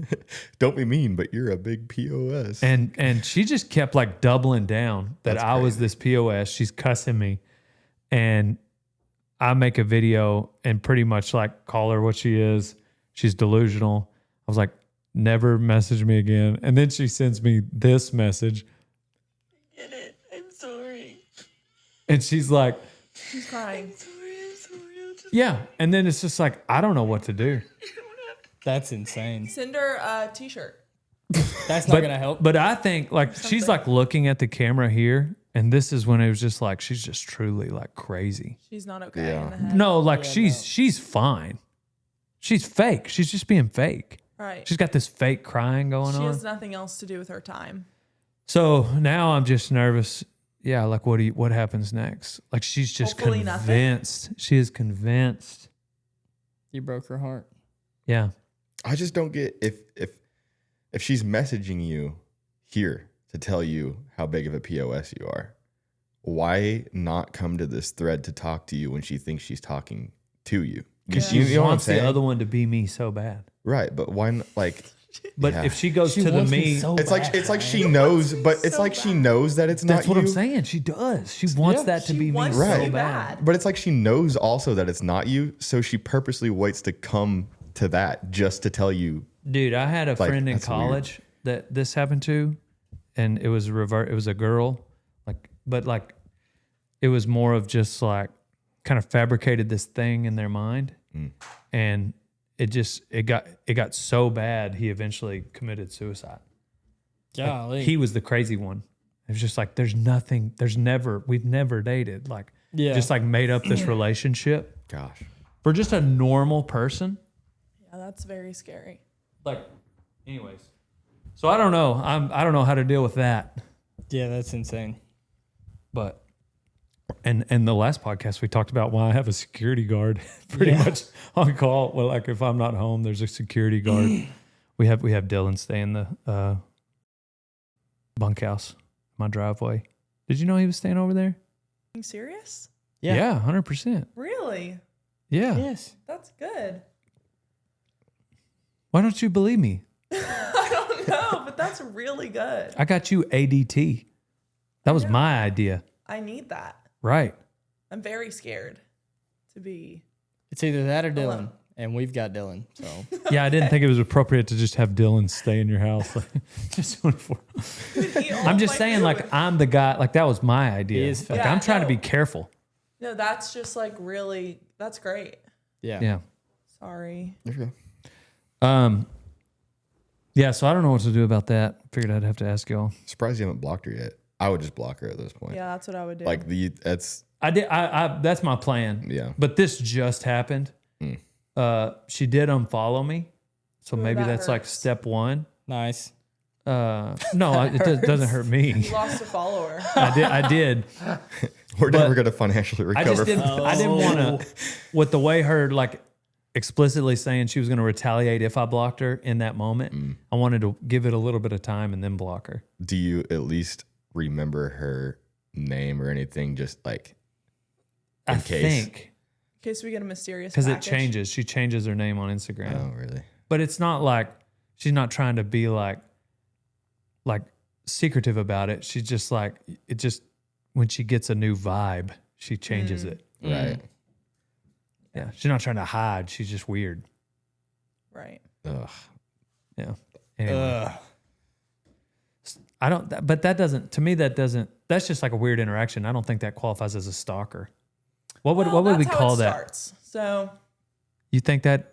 Don't be mean, but you're a big POS. And she just kept like doubling down that That's I was crazy. this POS. She's cussing me. And I make a video and pretty much like call her what she is. She's delusional. I was like, never message me again. And then she sends me this message. Get it. I'm sorry. And she's like, She's crying. yeah. And then it's just like, I don't know what to do. That's insane. Send her a t-shirt. That's not going to help. But I think like she's like looking at the camera here. And this is when it was just like, she's just truly like crazy. She's not okay Yeah. in the head. No, like she's fine. She's fake. She's just being fake. Right. She's got this fake crying going She on. has nothing else to do with her time. So now I'm just nervous. Yeah, like what happens next? Like she's just Hopefully nothing. convinced. She is convinced. You broke her heart. Yeah. I just don't get if she's messaging you here to tell you how big of a POS you are, why not come to this thread to talk to you when she thinks she's talking to you? Because You she know what I'm wants the saying? other one to be me so bad. Right, but why not, like But Yeah. if she goes She to the wants me, so it's like bad. she knows, but it's so like she bad. knows that it's that's not what you. I'm saying. She does. She wants Yeah. that to She be me wants so Right. so bad. bad. But it's like she knows also that it's not you, so she purposely waits to come to that just to tell you. Dude, I had a Like, friend in that's weird. college that this happened to, and it was it was a girl, but it was more of just like kind of fabricated this thing in their mind, and it got so bad he eventually committed suicide. Golly. He was the crazy one. It was just like we've never dated, like Yeah. just like made up this relationship Gosh, for just a normal person. Yeah, that's very scary. Like, anyways. So I don't know. I don't know how to deal with that. Yeah, that's insane. But and the last podcast we talked about why I have a security guard pretty much on call. Well, like if I'm not home, there's a security guard. we have Dylan stay in the bunkhouse, my driveway. Did you know he was staying over there? Are you serious? Yeah, 100%. Really? Yeah. Yes. That's good. Why don't you believe me? I don't know, but that's really good. I got you ADT. That was my idea. I need that. Right. I'm very scared to be. It's either that or Dylan. Alone. and we've got Dylan. So Yeah, I didn't think it was appropriate to just have Dylan stay in your house. Like, just 24. I'm just saying, like, I'm the guy. Like, that was my idea. He is Like, Yeah, I'm trying to no. be careful. No, that's just like really, that's great. yeah. Yeah. Sorry. Okay. Yeah, so I don't know what to do about that. Figured I'd have to ask y'all. Surprised you haven't blocked her yet. I would just block her at this point. Yeah, that's what I would do. Like that's I did. I that's my plan. Yeah. But this just happened. She did unfollow me, so Ooh, maybe that that's like hurts. step one. Nice. No, doesn't hurt me. you lost a follower. I did. we're But never gonna financially I recover. just didn't. I didn't want to. With the way her like explicitly saying she was going to retaliate if I blocked her in that moment, I wanted to give it a little bit of time and then block her. Do you at least remember her name or anything? Just like I in case. think In case we get a mysterious because it package. changes. She changes her name on Instagram. Oh, really? But it's not like she's not trying to be like secretive about it. She's just like it just when she gets a new vibe, she changes it. Right. Yeah. She's not trying to hide. She's just weird. Right. Ugh. Yeah. Anyway. I don't but that doesn't to me that's just like a weird interaction. I don't think that qualifies as a stalker. What would Well, we that's how call it that? Starts. So, You think that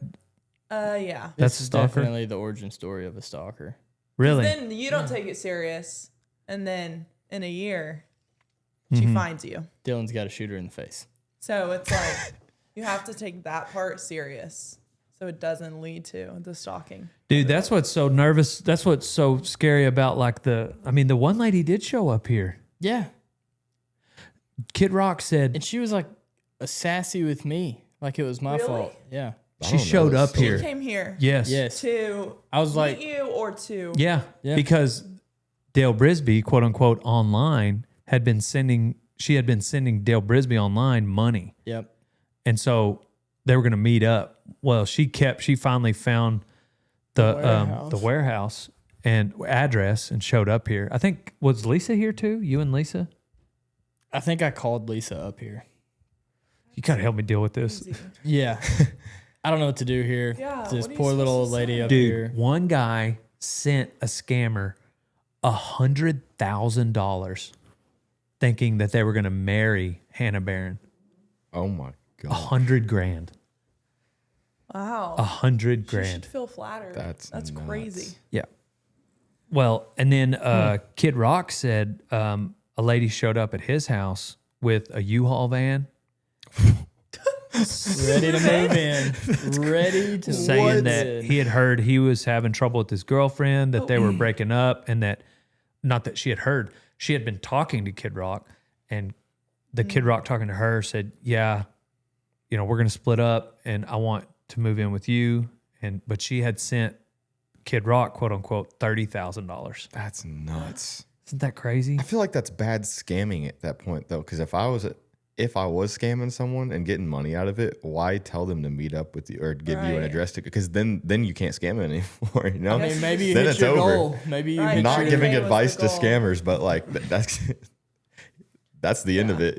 yeah. that's This is stalker? definitely the origin story of a stalker. Really? Then you don't take it serious, and then in a year, Mm-hmm. she finds you. Dylan's got to shoot her in the face. So it's like you have to take that part serious, so it doesn't lead to the stalking. Dude, that's what's so nervous. That's what's so scary about like the one lady did show up here. Yeah. Kid Rock said And she was like sassy with me. Like it was my Really? fault. Yeah. she showed up She here. came here Yes. Yes. to I was like, meet you or to Yeah. Yeah. Because Dale Brisby, quote unquote, online had been sending Dale Brisby online money. yep. And so they were going to meet up. Well, she finally found the warehouse and address and showed up here. I think, was Lisa here too? You and Lisa? I think I called Lisa up here. You got to help me deal with this. Easy. Yeah. I don't know what to do here. Yeah, This what are you poor little old supposed to lady say? up Dude, here. one guy sent a scammer $100,000 thinking that they were going to marry Hannah Barron. Oh my god. $100,000. Wow. $100,000. She should feel flattered. That's nuts. crazy. Yeah. Well, and then Kid Rock said a lady showed up at his house with a U-Haul van Ready to move in. Ready to saying move that in. he had heard he was having trouble with his girlfriend, that they were breaking up, and that not that she had heard. She had been talking to Kid Rock, and the Kid Rock talking to her said, yeah, we're going to split up and I want to move in with you. But she had sent Kid Rock, quote unquote, $30,000. That's nuts. Isn't that crazy? I feel like that's bad scamming at that point though, because if I was scamming someone and getting money out of it, why tell them to meet up with you or give you an Right. address to? Because then you can't scam it anymore. You know, I mean, maybe you then hit it's your over. goal. Maybe you Right. hit Not Sure. giving Pay was advice the to goal. scammers, but like that's the end of it.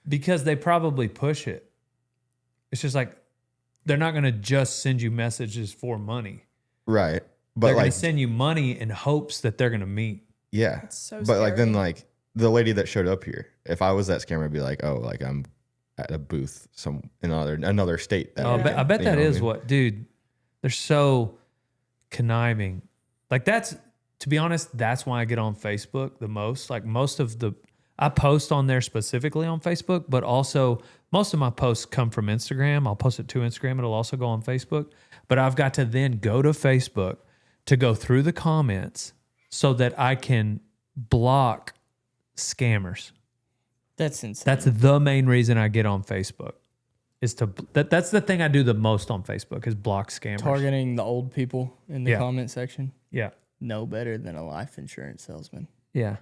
Because they probably push it. It's just like they're not going to just send you messages for money. Right? But They're going like, to send you money in hopes that they're going to meet. yeah. so but like then scary. like the lady that showed up here, if I was that scammer, I'd be like, oh, like I'm at a booth in another state. That Oh, week, I bet you that know is I mean? what, dude. They're so conniving. Like to be honest, that's why I get on Facebook the most. Like I post on there specifically on Facebook, but also most of my posts come from Instagram. I'll post it to Instagram. It'll also go on Facebook. But I've got to then go to Facebook to go through the comments so that I can block scammers. That's insane. That's the main reason I get on Facebook. That's the thing I do the most on Facebook is block scammers. Targeting the old people in the Yeah. comment section. Yeah. No better than a life insurance salesman. Yeah.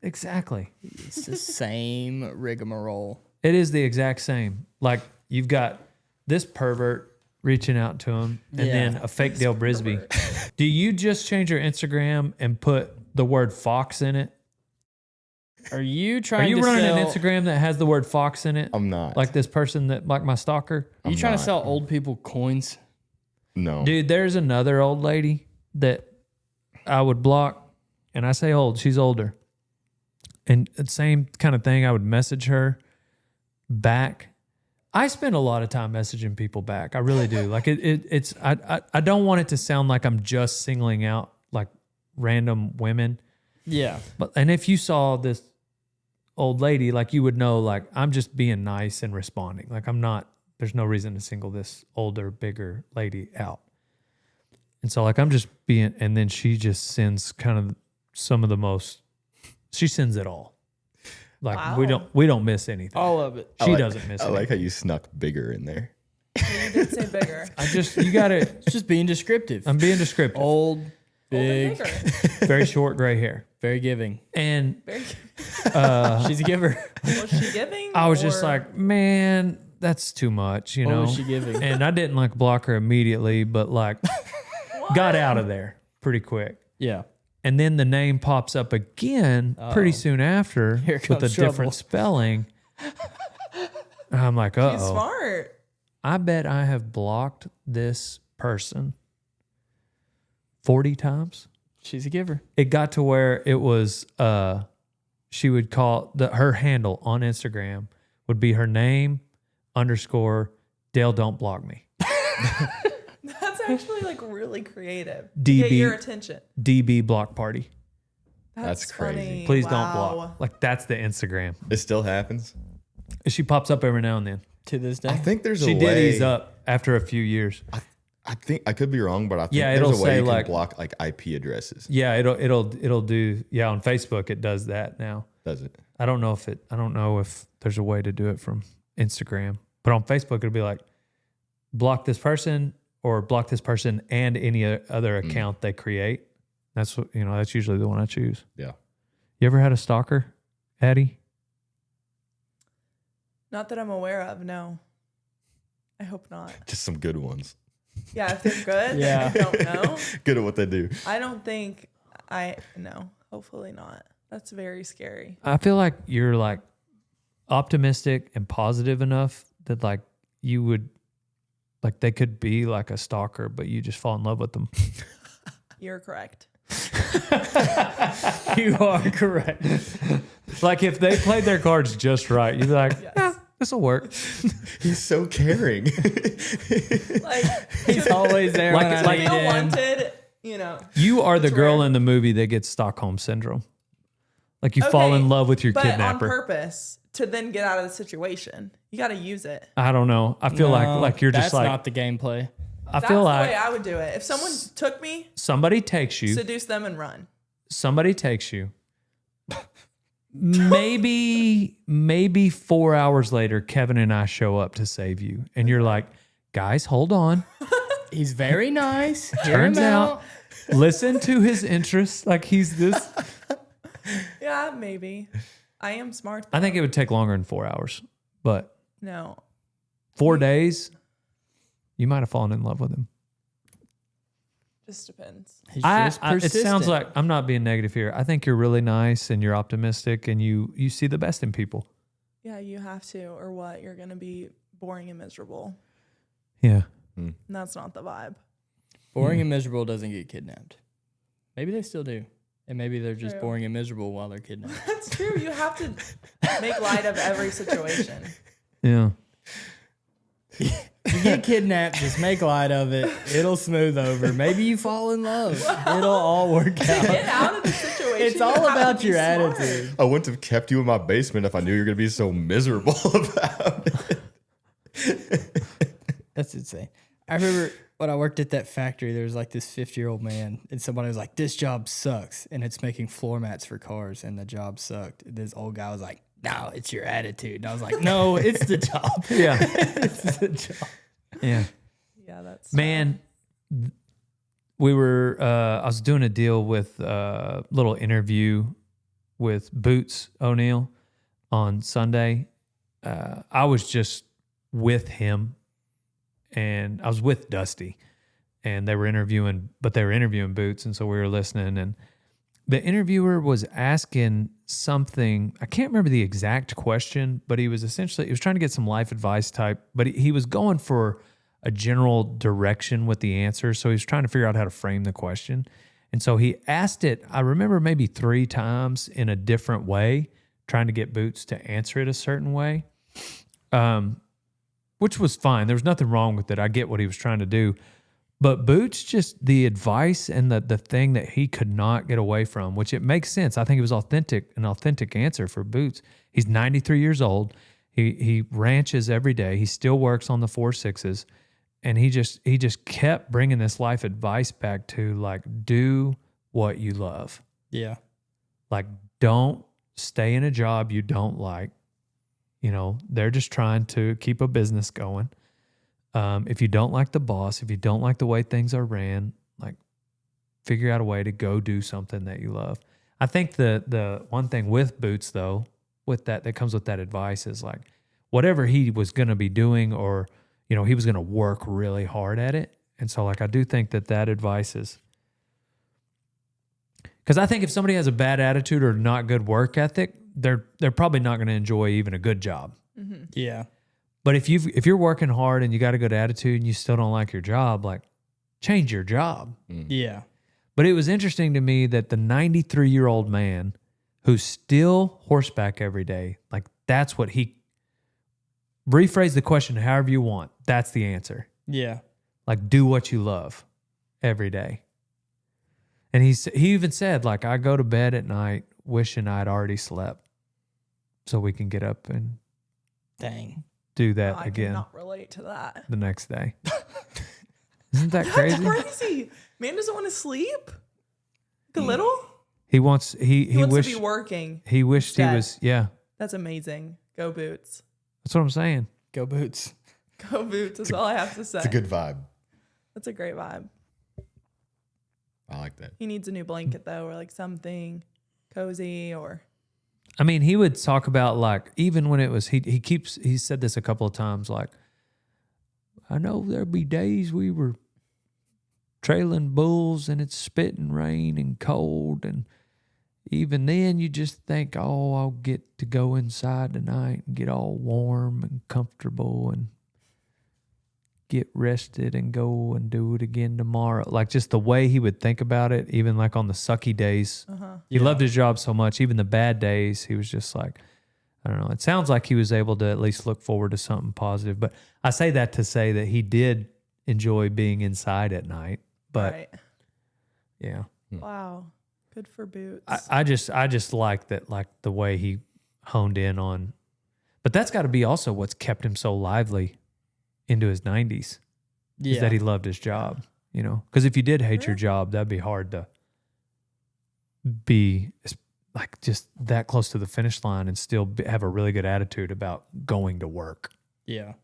Exactly. It's the same rigmarole. It is the exact same. Like you've got this pervert reaching out to him and Yeah. then a fake Dale Brisby. Do you just change your Instagram and put the word Fox in it? Are you Are trying you to running sell, an Instagram that has the word Fox in it? I'm not. Like this person that, like my stalker? Are you I'm trying not. to sell old people coins? No. Dude, there's another old lady that I would block, and I say old, she's older. And the same kind of thing, I would message her back. I spend a lot of time messaging people back. I really do. Like it's I don't want it to sound like I'm just singling out like random women. Yeah. But and if you saw this old lady, like you would know, like I'm just being nice and responding. Like I'm not. There's no reason to single this older, bigger lady out. And so like I'm just being, and then she just sends kind of some of the most. She sends it all. Like Wow. we don't miss anything. All of it. She doesn't miss I anything. like how you snuck bigger in there. You did say bigger. You got to. It's just being descriptive. I'm being descriptive. Old, Old and big, bigger. Very short gray hair, very giving. and Very, She's a giver. was she giving? I was just or- like, man, that's too much, you What know. was she giving? And I didn't like block her immediately, but like got out of there pretty quick. Yeah. And then the name pops up again pretty soon after Here with a comes trouble. different spelling. I'm like, she's uh-oh. smart. I bet I have blocked this person 40 times. She's a giver. It got to where it was she would call her handle on Instagram would be her name _ Dale don't block me. That's actually like really creative. To DB. Get your attention. DB block party. That's crazy. funny. Please don't Wow. block. Like that's the Instagram. It still happens. She pops up every now and then. To this day. I think there's She a did way. ease up after a few years. I think I could be wrong, but I think Yeah, there's it'll a way say you can like- block like IP addresses. Yeah, it'll do. Yeah, on Facebook it does that now. Does it? I don't know if there's a way to do it from Instagram, but on Facebook it'll be like block this person or block this person and any other account they create. That's what that's usually the one I choose. Yeah. You ever had a stalker, Addi? Not that I'm aware of. No. I hope not. Just some good ones. Yeah, if they're good. Yeah. I don't know. Good at what they do. I don't think no. Hopefully not. That's very scary. I feel like you're like optimistic and positive enough that like you would like they could be like a stalker, but you just fall in love with them. You're correct. You are correct. Like if they played their cards just right, you'd be like, Yes. yeah, this will work. He's so caring. Like He's always there Like- when I like- need feel him. wanted. You are the It's girl rare. in the movie that gets Stockholm syndrome. Like you fall Okay, in love with your but kidnapper. on purpose to then get out of the situation. You got to use it. I don't know. I feel No, like you're just that's like not the gameplay. I That's feel the like way I would do it. If someone took me, somebody takes you. seduce them and run. Somebody takes you. Maybe 4 hours later, Kevin and I show up to save you, and you're like, guys, hold on. He's very nice. Hear Turns him out, listen to his interests. Like he's this. Yeah, maybe. I am smart. I think it would take longer than 4 hours, but No. 4 days, you might have fallen in love with him. Just depends. He's It just sounds persistent. like I'm not being negative here. I think you're really nice and you're optimistic and you see the best in people. Yeah, you have to, or what? You're going to be boring and miserable. Yeah. And that's not the vibe. boring and miserable doesn't get kidnapped. Maybe they still do. And maybe they're just True. boring and miserable while they're kidnapped. That's true. You have to make light of every situation. Yeah. You get kidnapped, just make light of it. It'll smooth over. Maybe you fall in love. It'll all work out. Get out of the situation. It's you all have to about be your smart. attitude. I wouldn't have kept you in my basement if I knew you were going to be so miserable about it. That's insane. I remember when I worked at that factory, there was like this 50-year-old man, and somebody was like, "This job sucks," and it's making floor mats for cars, and the job sucked. And this old guy was like, "No, it's your attitude." And I was like, "No, it's the job. Yeah. It's the job." Yeah. Yeah, that's Man, we were I was doing a deal with a little interview with Boots O'Neill on Sunday. I was just with him and I was with Dusty and they were interviewing Boots. And so we were listening and the interviewer was asking something. I can't remember the exact question, but he was trying to get some life advice type, but he was going for a general direction with the answer. So he was trying to figure out how to frame the question. And so he asked it, I remember maybe 3 times in a different way, trying to get Boots to answer it a certain way, which was fine. There was nothing wrong with it. I get what he was trying to do. But Boots, just the advice and the thing that he could not get away from, which it makes sense. I think it was an authentic answer for Boots. He's 93 years old. He ranches every day. He still works on the 4.6s. And he just kept bringing this life advice back to, like, do what you love. Yeah. Like, don't stay in a job you don't like. You know, they're just trying to keep a business going. If you don't like the boss, if you don't like the way things are ran, like, figure out a way to go do something that you love. I think the one thing with Boots, though, with that comes with that advice is, like, whatever he was going to be doing, or, you know, he was going to work really hard at it. And so, like, I do think that advice is, because I think if somebody has a bad attitude or not good work ethic, they're probably not going to enjoy even a good job. Mm-hmm. Yeah. But if you're working hard and you got a good attitude and you still don't like your job, like, change your job. Yeah. But it was interesting to me that the 93-year-old man who's still horseback every day, like, that's what he rephrase the question however you want. That's the answer. Yeah. Like, do what you love every day. And he even said, like, I go to bed at night wishing I'd already slept so we can get up and Dang. do that I again cannot relate to that. the next day. Isn't that That's crazy? crazy. Man doesn't want to sleep. Like a little. He wants He wants wished to be working. he wished he instead. was, yeah. That's amazing. Go Boots. That's what I'm saying. Go Boots. Go Boots. That's all I have to say. It's a good vibe. That's a great vibe. I like that. He needs a new blanket though, or like something cozy, or I mean, he would talk about, like, even when it was, he said this a couple of times, like, I know there'd be days we were trailing bulls and it's spitting rain and cold, and even then you just think, oh, I'll get to go inside tonight and get all warm and comfortable and get rested and go and do it again tomorrow. Like, just the way he would think about it, even like on the sucky days. He loved his job so much. Even the bad days, he was just like, I don't know. It sounds like he was able to at least look forward to something positive. But I say that to say that he did enjoy being inside at night. But right. yeah, Wow. Good for Boots. I just like that, like, the way he honed in on. But that's got to be also what's kept him so lively into his 90s. Yeah. Is that he loved his job, you know? Because if you did hate your job, that'd be hard to be, like, just that close to the finish line and still have a really good attitude about going to work. Yeah.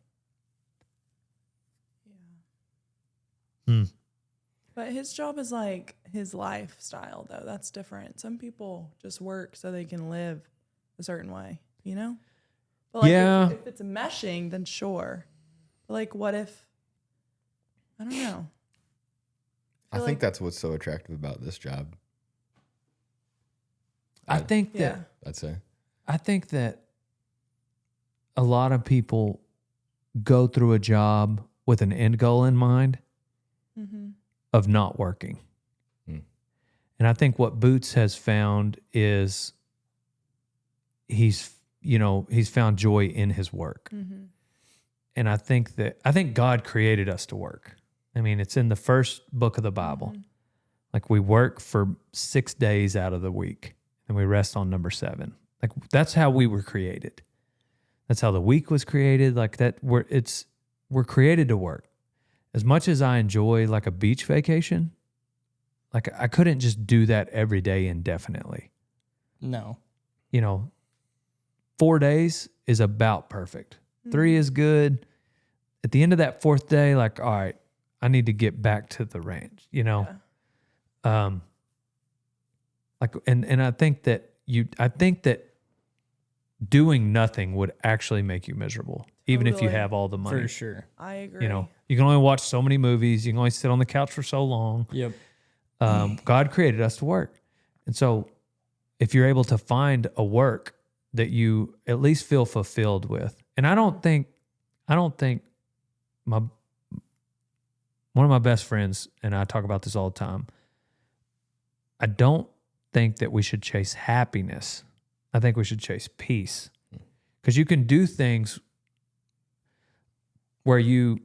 But his job is like his lifestyle, though. That's different. Some people just work so they can live a certain way, you know? But like, Yeah. if it's meshing, then sure. But like, what if, I don't know. I feel think like- that's what's so attractive about this job. I think that Yeah. I'd say. I think that a lot of people go through a job with an end goal in mind Mm-hmm. of not working. Hmm. And I think what Boots has found is he's found joy in his work. Mm-hmm. And I think God created us to work. I mean, it's in the first book of the Bible. Mm-hmm. Like, we work for 6 days out of the week and we rest on number 7. Like, that's how we were created. That's how the week was created. Like, that we're created to work. As much as I enjoy, like, a beach vacation, like, I couldn't just do that every day indefinitely. No. You know, 4 days is about perfect. 3 is good. At the end of that 4th day, like, all right, I need to get back to the ranch, you know? Like, and I think that doing nothing would actually make you miserable, even if you Totally. have all the money. For sure. I agree. You know, you can only watch so many movies. You can only sit on the couch for so long. Yep. God created us to work. And so if you're able to find a work that you at least feel fulfilled with, and I don't think one of my best friends, and I talk about this all the time, I don't think that we should chase happiness. I think we should chase peace. Because you can do things where you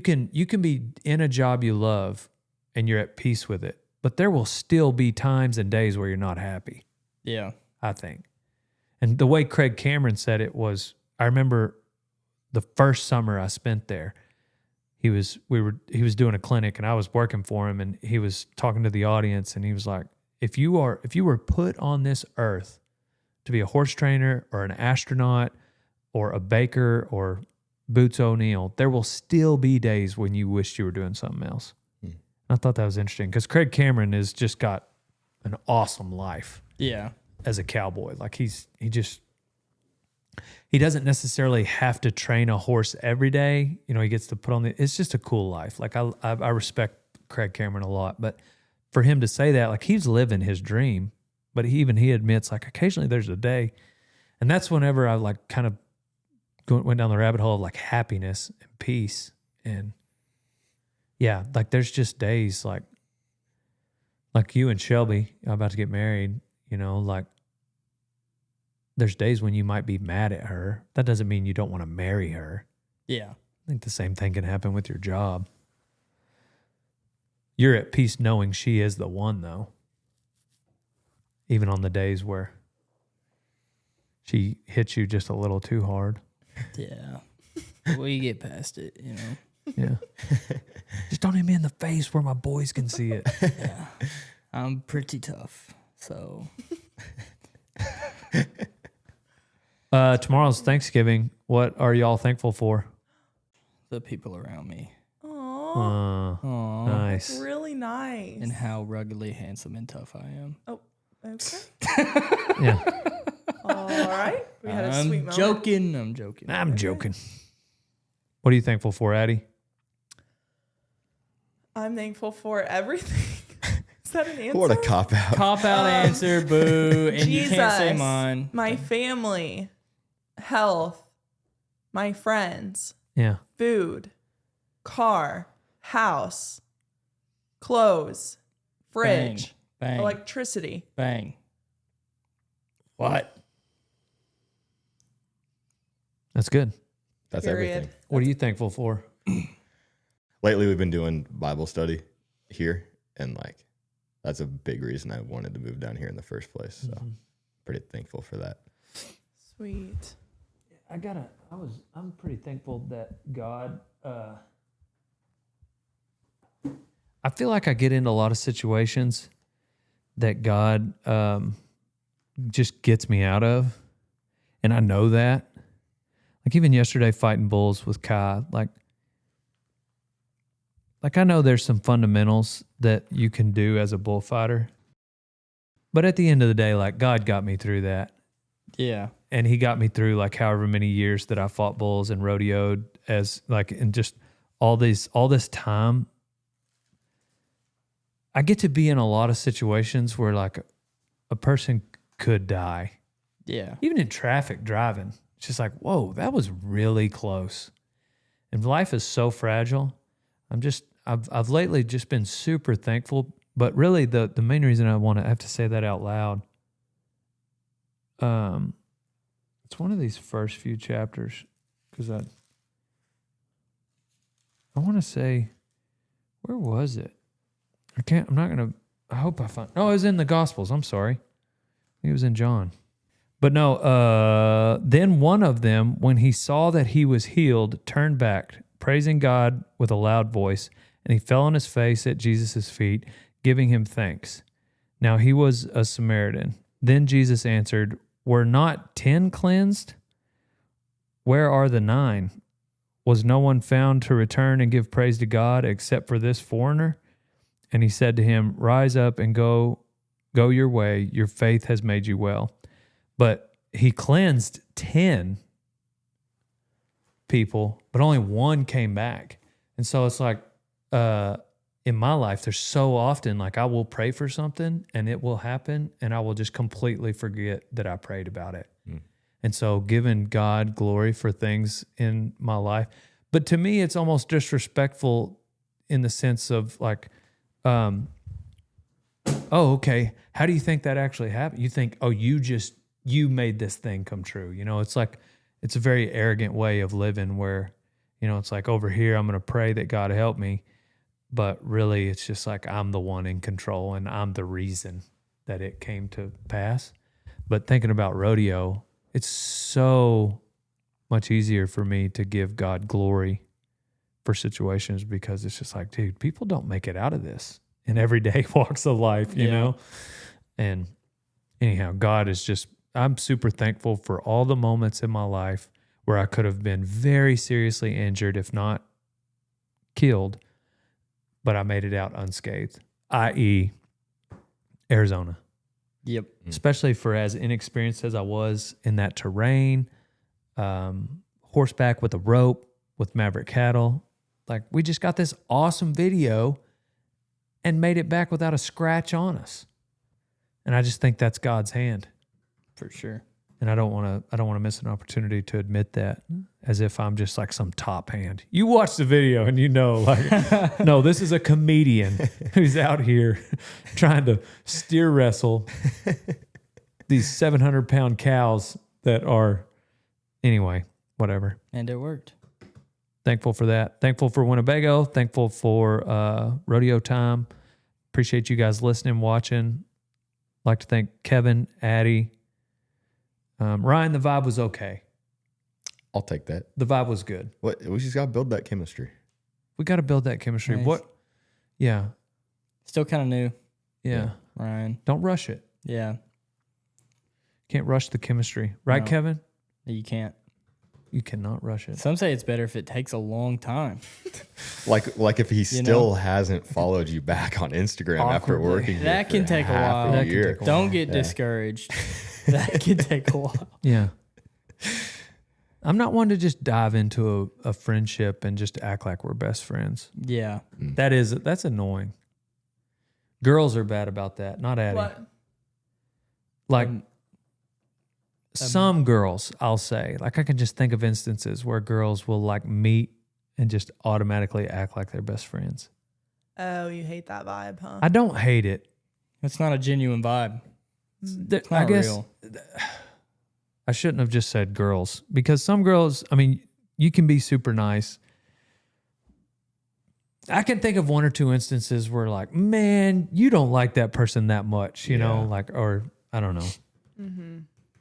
can be in a job you love and you're at peace with it, but there will still be times and days where you're not happy. Yeah. I think. And the way Craig Cameron said it was, I remember the first summer I spent there, he was doing a clinic and I was working for him, and he was talking to the audience, and he was like, if you were put on this earth to be a horse trainer or an astronaut or a baker or Boots O'Neill, there will still be days when you wished you were doing something else. I thought that was interesting because Craig Cameron has just got an awesome life. Yeah. As a cowboy. Like he doesn't necessarily have to train a horse every day. You know, he gets to put on it's just a cool life. Like I respect Craig Cameron a lot, but for him to say that, like he's living his dream, but he admits like occasionally there's a day, and that's whenever I like kind of went down the rabbit hole of like happiness and peace. And yeah, like there's just days like you and Shelby, I'm about to get married, you know, like there's days when you might be mad at her. That doesn't mean you don't want to marry her. Yeah. I think the same thing can happen with your job. You're at peace knowing she is the one, though. Even on the days where she hits you just a little too hard. Yeah. Well, you get past it, you know. Yeah. Just don't hit me in the face where my boys can see it. Yeah. I'm pretty tough, so. Tomorrow's Thanksgiving. What are y'all thankful for? The people around me. Aww. Aww. Nice. Really nice. And how ruggedly handsome and tough I am. Oh, okay. Yeah. All right. We had a sweet moment. I'm joking. I'm joking. What are you thankful for, Addi? I'm thankful for everything. Is that an answer? What a cop out. Cop out answer, boo. And Jesus, you can't say mine. my family, health, my friends, Yeah. food, car, house, clothes, fridge, Bang. electricity. Bang. What? That's good. That's Period. everything. What are you thankful for? Lately, we've been doing Bible study here, and like that's a big reason I wanted to move down here in the first place. So, pretty thankful for that. Sweet. I'm pretty thankful that God, I feel like I get into a lot of situations that God just gets me out of. And I know that. Like even yesterday fighting bulls with Kai, like I know there's some fundamentals that you can do as a bullfighter. But at the end of the day, like God got me through that. Yeah. And he got me through like however many years that I fought bulls and rodeoed as like, and just all this time. I get to be in a lot of situations where like a person could die. Yeah. Even in traffic driving, it's just like, whoa, that was really close. And life is so fragile. I've lately just been super thankful, but really the main reason I have to say that out loud. It's one of these first few chapters because I want to say, where was it? I hope I find, oh, it was in the Gospels. I'm sorry. I think it was in John. But no, then one of them, when he saw that he was healed, turned back, praising God with a loud voice, and he fell on his face at Jesus' feet, giving him thanks. Now he was a Samaritan. Then Jesus answered, were not 10 cleansed? Where are the 9? Was no one found to return and give praise to God except for this foreigner? And he said to him, rise up and go your way. Your faith has made you well. But he cleansed 10 people, but only 1 came back. And so it's like, in my life, there's so often like I will pray for something and it will happen and I will just completely forget that I prayed about it. And so giving God glory for things in my life. But to me, it's almost disrespectful in the sense of like, oh, okay, how do you think that actually happened? You think, oh, you made this thing come true. You know, it's like, it's a very arrogant way of living where, you know, it's like over here, I'm going to pray that God help me. But really, it's just like I'm the one in control and I'm the reason that it came to pass. But thinking about rodeo, it's so much easier for me to give God glory for situations because it's just like, dude, people don't make it out of this in everyday walks of life, you know? And anyhow, God is just, I'm super thankful for all the moments in my life where I could have been very seriously injured, if not killed, but I made it out unscathed, i.e. Arizona. Yep. Especially for as inexperienced as I was in that terrain, horseback with a rope, with Maverick cattle. Like we just got this awesome video and made it back without a scratch on us. And I just think that's God's hand. For sure. And I don't want to miss an opportunity to admit that as if I'm just like some top hand. You watch the video and you know, like, no, this is a comedian who's out here trying to steer wrestle these 700-pound cows that are, anyway, whatever. And it worked. Thankful for that. Thankful for Winnebago. Thankful for Rodeo Time. Appreciate you guys listening, watching. Like to thank Kevin, Addi, Ryan. The vibe was okay. I'll take that. The vibe was good. What we just gotta build that chemistry. We got to build that chemistry. Nice. What? Yeah. Still kind of new, Yeah. Ryan. Don't rush it. Yeah. Can't rush the chemistry. Right, No. Kevin? You can't. You cannot rush it. Some say it's better if it takes a long time. Like if he still hasn't followed you back on Instagram after Awkwardly. working here That can for take a half while. a That can year. take a Don't get discouraged. That can take a while. Yeah. I'm not one to just dive into a friendship and just act like we're best friends. Yeah. That's annoying. Girls are bad about that, not Addi. What? Like some girls, I'll say, like I can just think of instances where girls will like meet and just automatically act like they're best friends. Oh, you hate that vibe, huh? I don't hate it. It's not a genuine vibe. It's not I guess real. I shouldn't have just said girls because some girls, I mean, you can be super nice. I can think of one or two instances where like, man, you don't like that person that much, you know, like, or I don't know. Mm-hmm.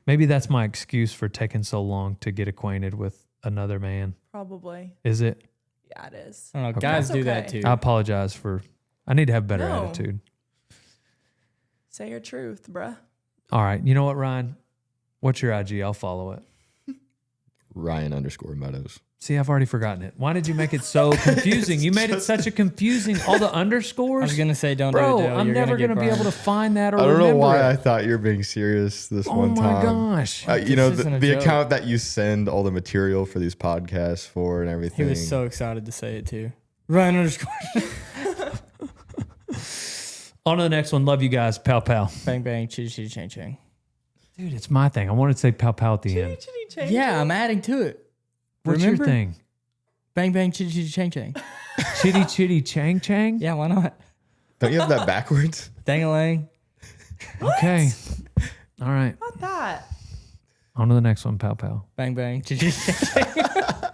Maybe that's my excuse for taking so long to get acquainted with another man. Probably. Is it? Yeah, it is. I don't know. Okay. Guys That's do that okay. too. I apologize I need to have better No. attitude. Say your truth, bruh. All right. You know what, Ryan? What's your IG? I'll follow it. Ryan_Meadows. See, I've already forgotten it. Why did you make it so confusing? You made it such a confusing, all the underscores. I was going to say don't Bro, do it, Dale. I'm You're never going going to be able to find that or I don't know remember why it. I thought you were being serious this Oh one my time. gosh. You know, This isn't a the joke. account that you send all the material for these podcasts for and He everything. was so excited to say it too. Ryan_. On to the next one. Love you guys. Pow, pow. Bang, bang, chitty, chitty, chang, chang. Dude, it's my thing. I wanted to say pow, pow at the end. Chitty, chitty, chang, Yeah, chang. I'm adding to it. What's Remember? your thing? Bang, bang, chitty, chitty, chang, chang. Chitty, chitty, chang, chang? Yeah, why not? Don't you have that backwards? Dang-a-lang. Okay. All right. Not that. On to the next one. Pow, pow. Bang, bang, chitty, chitty, chang, chang.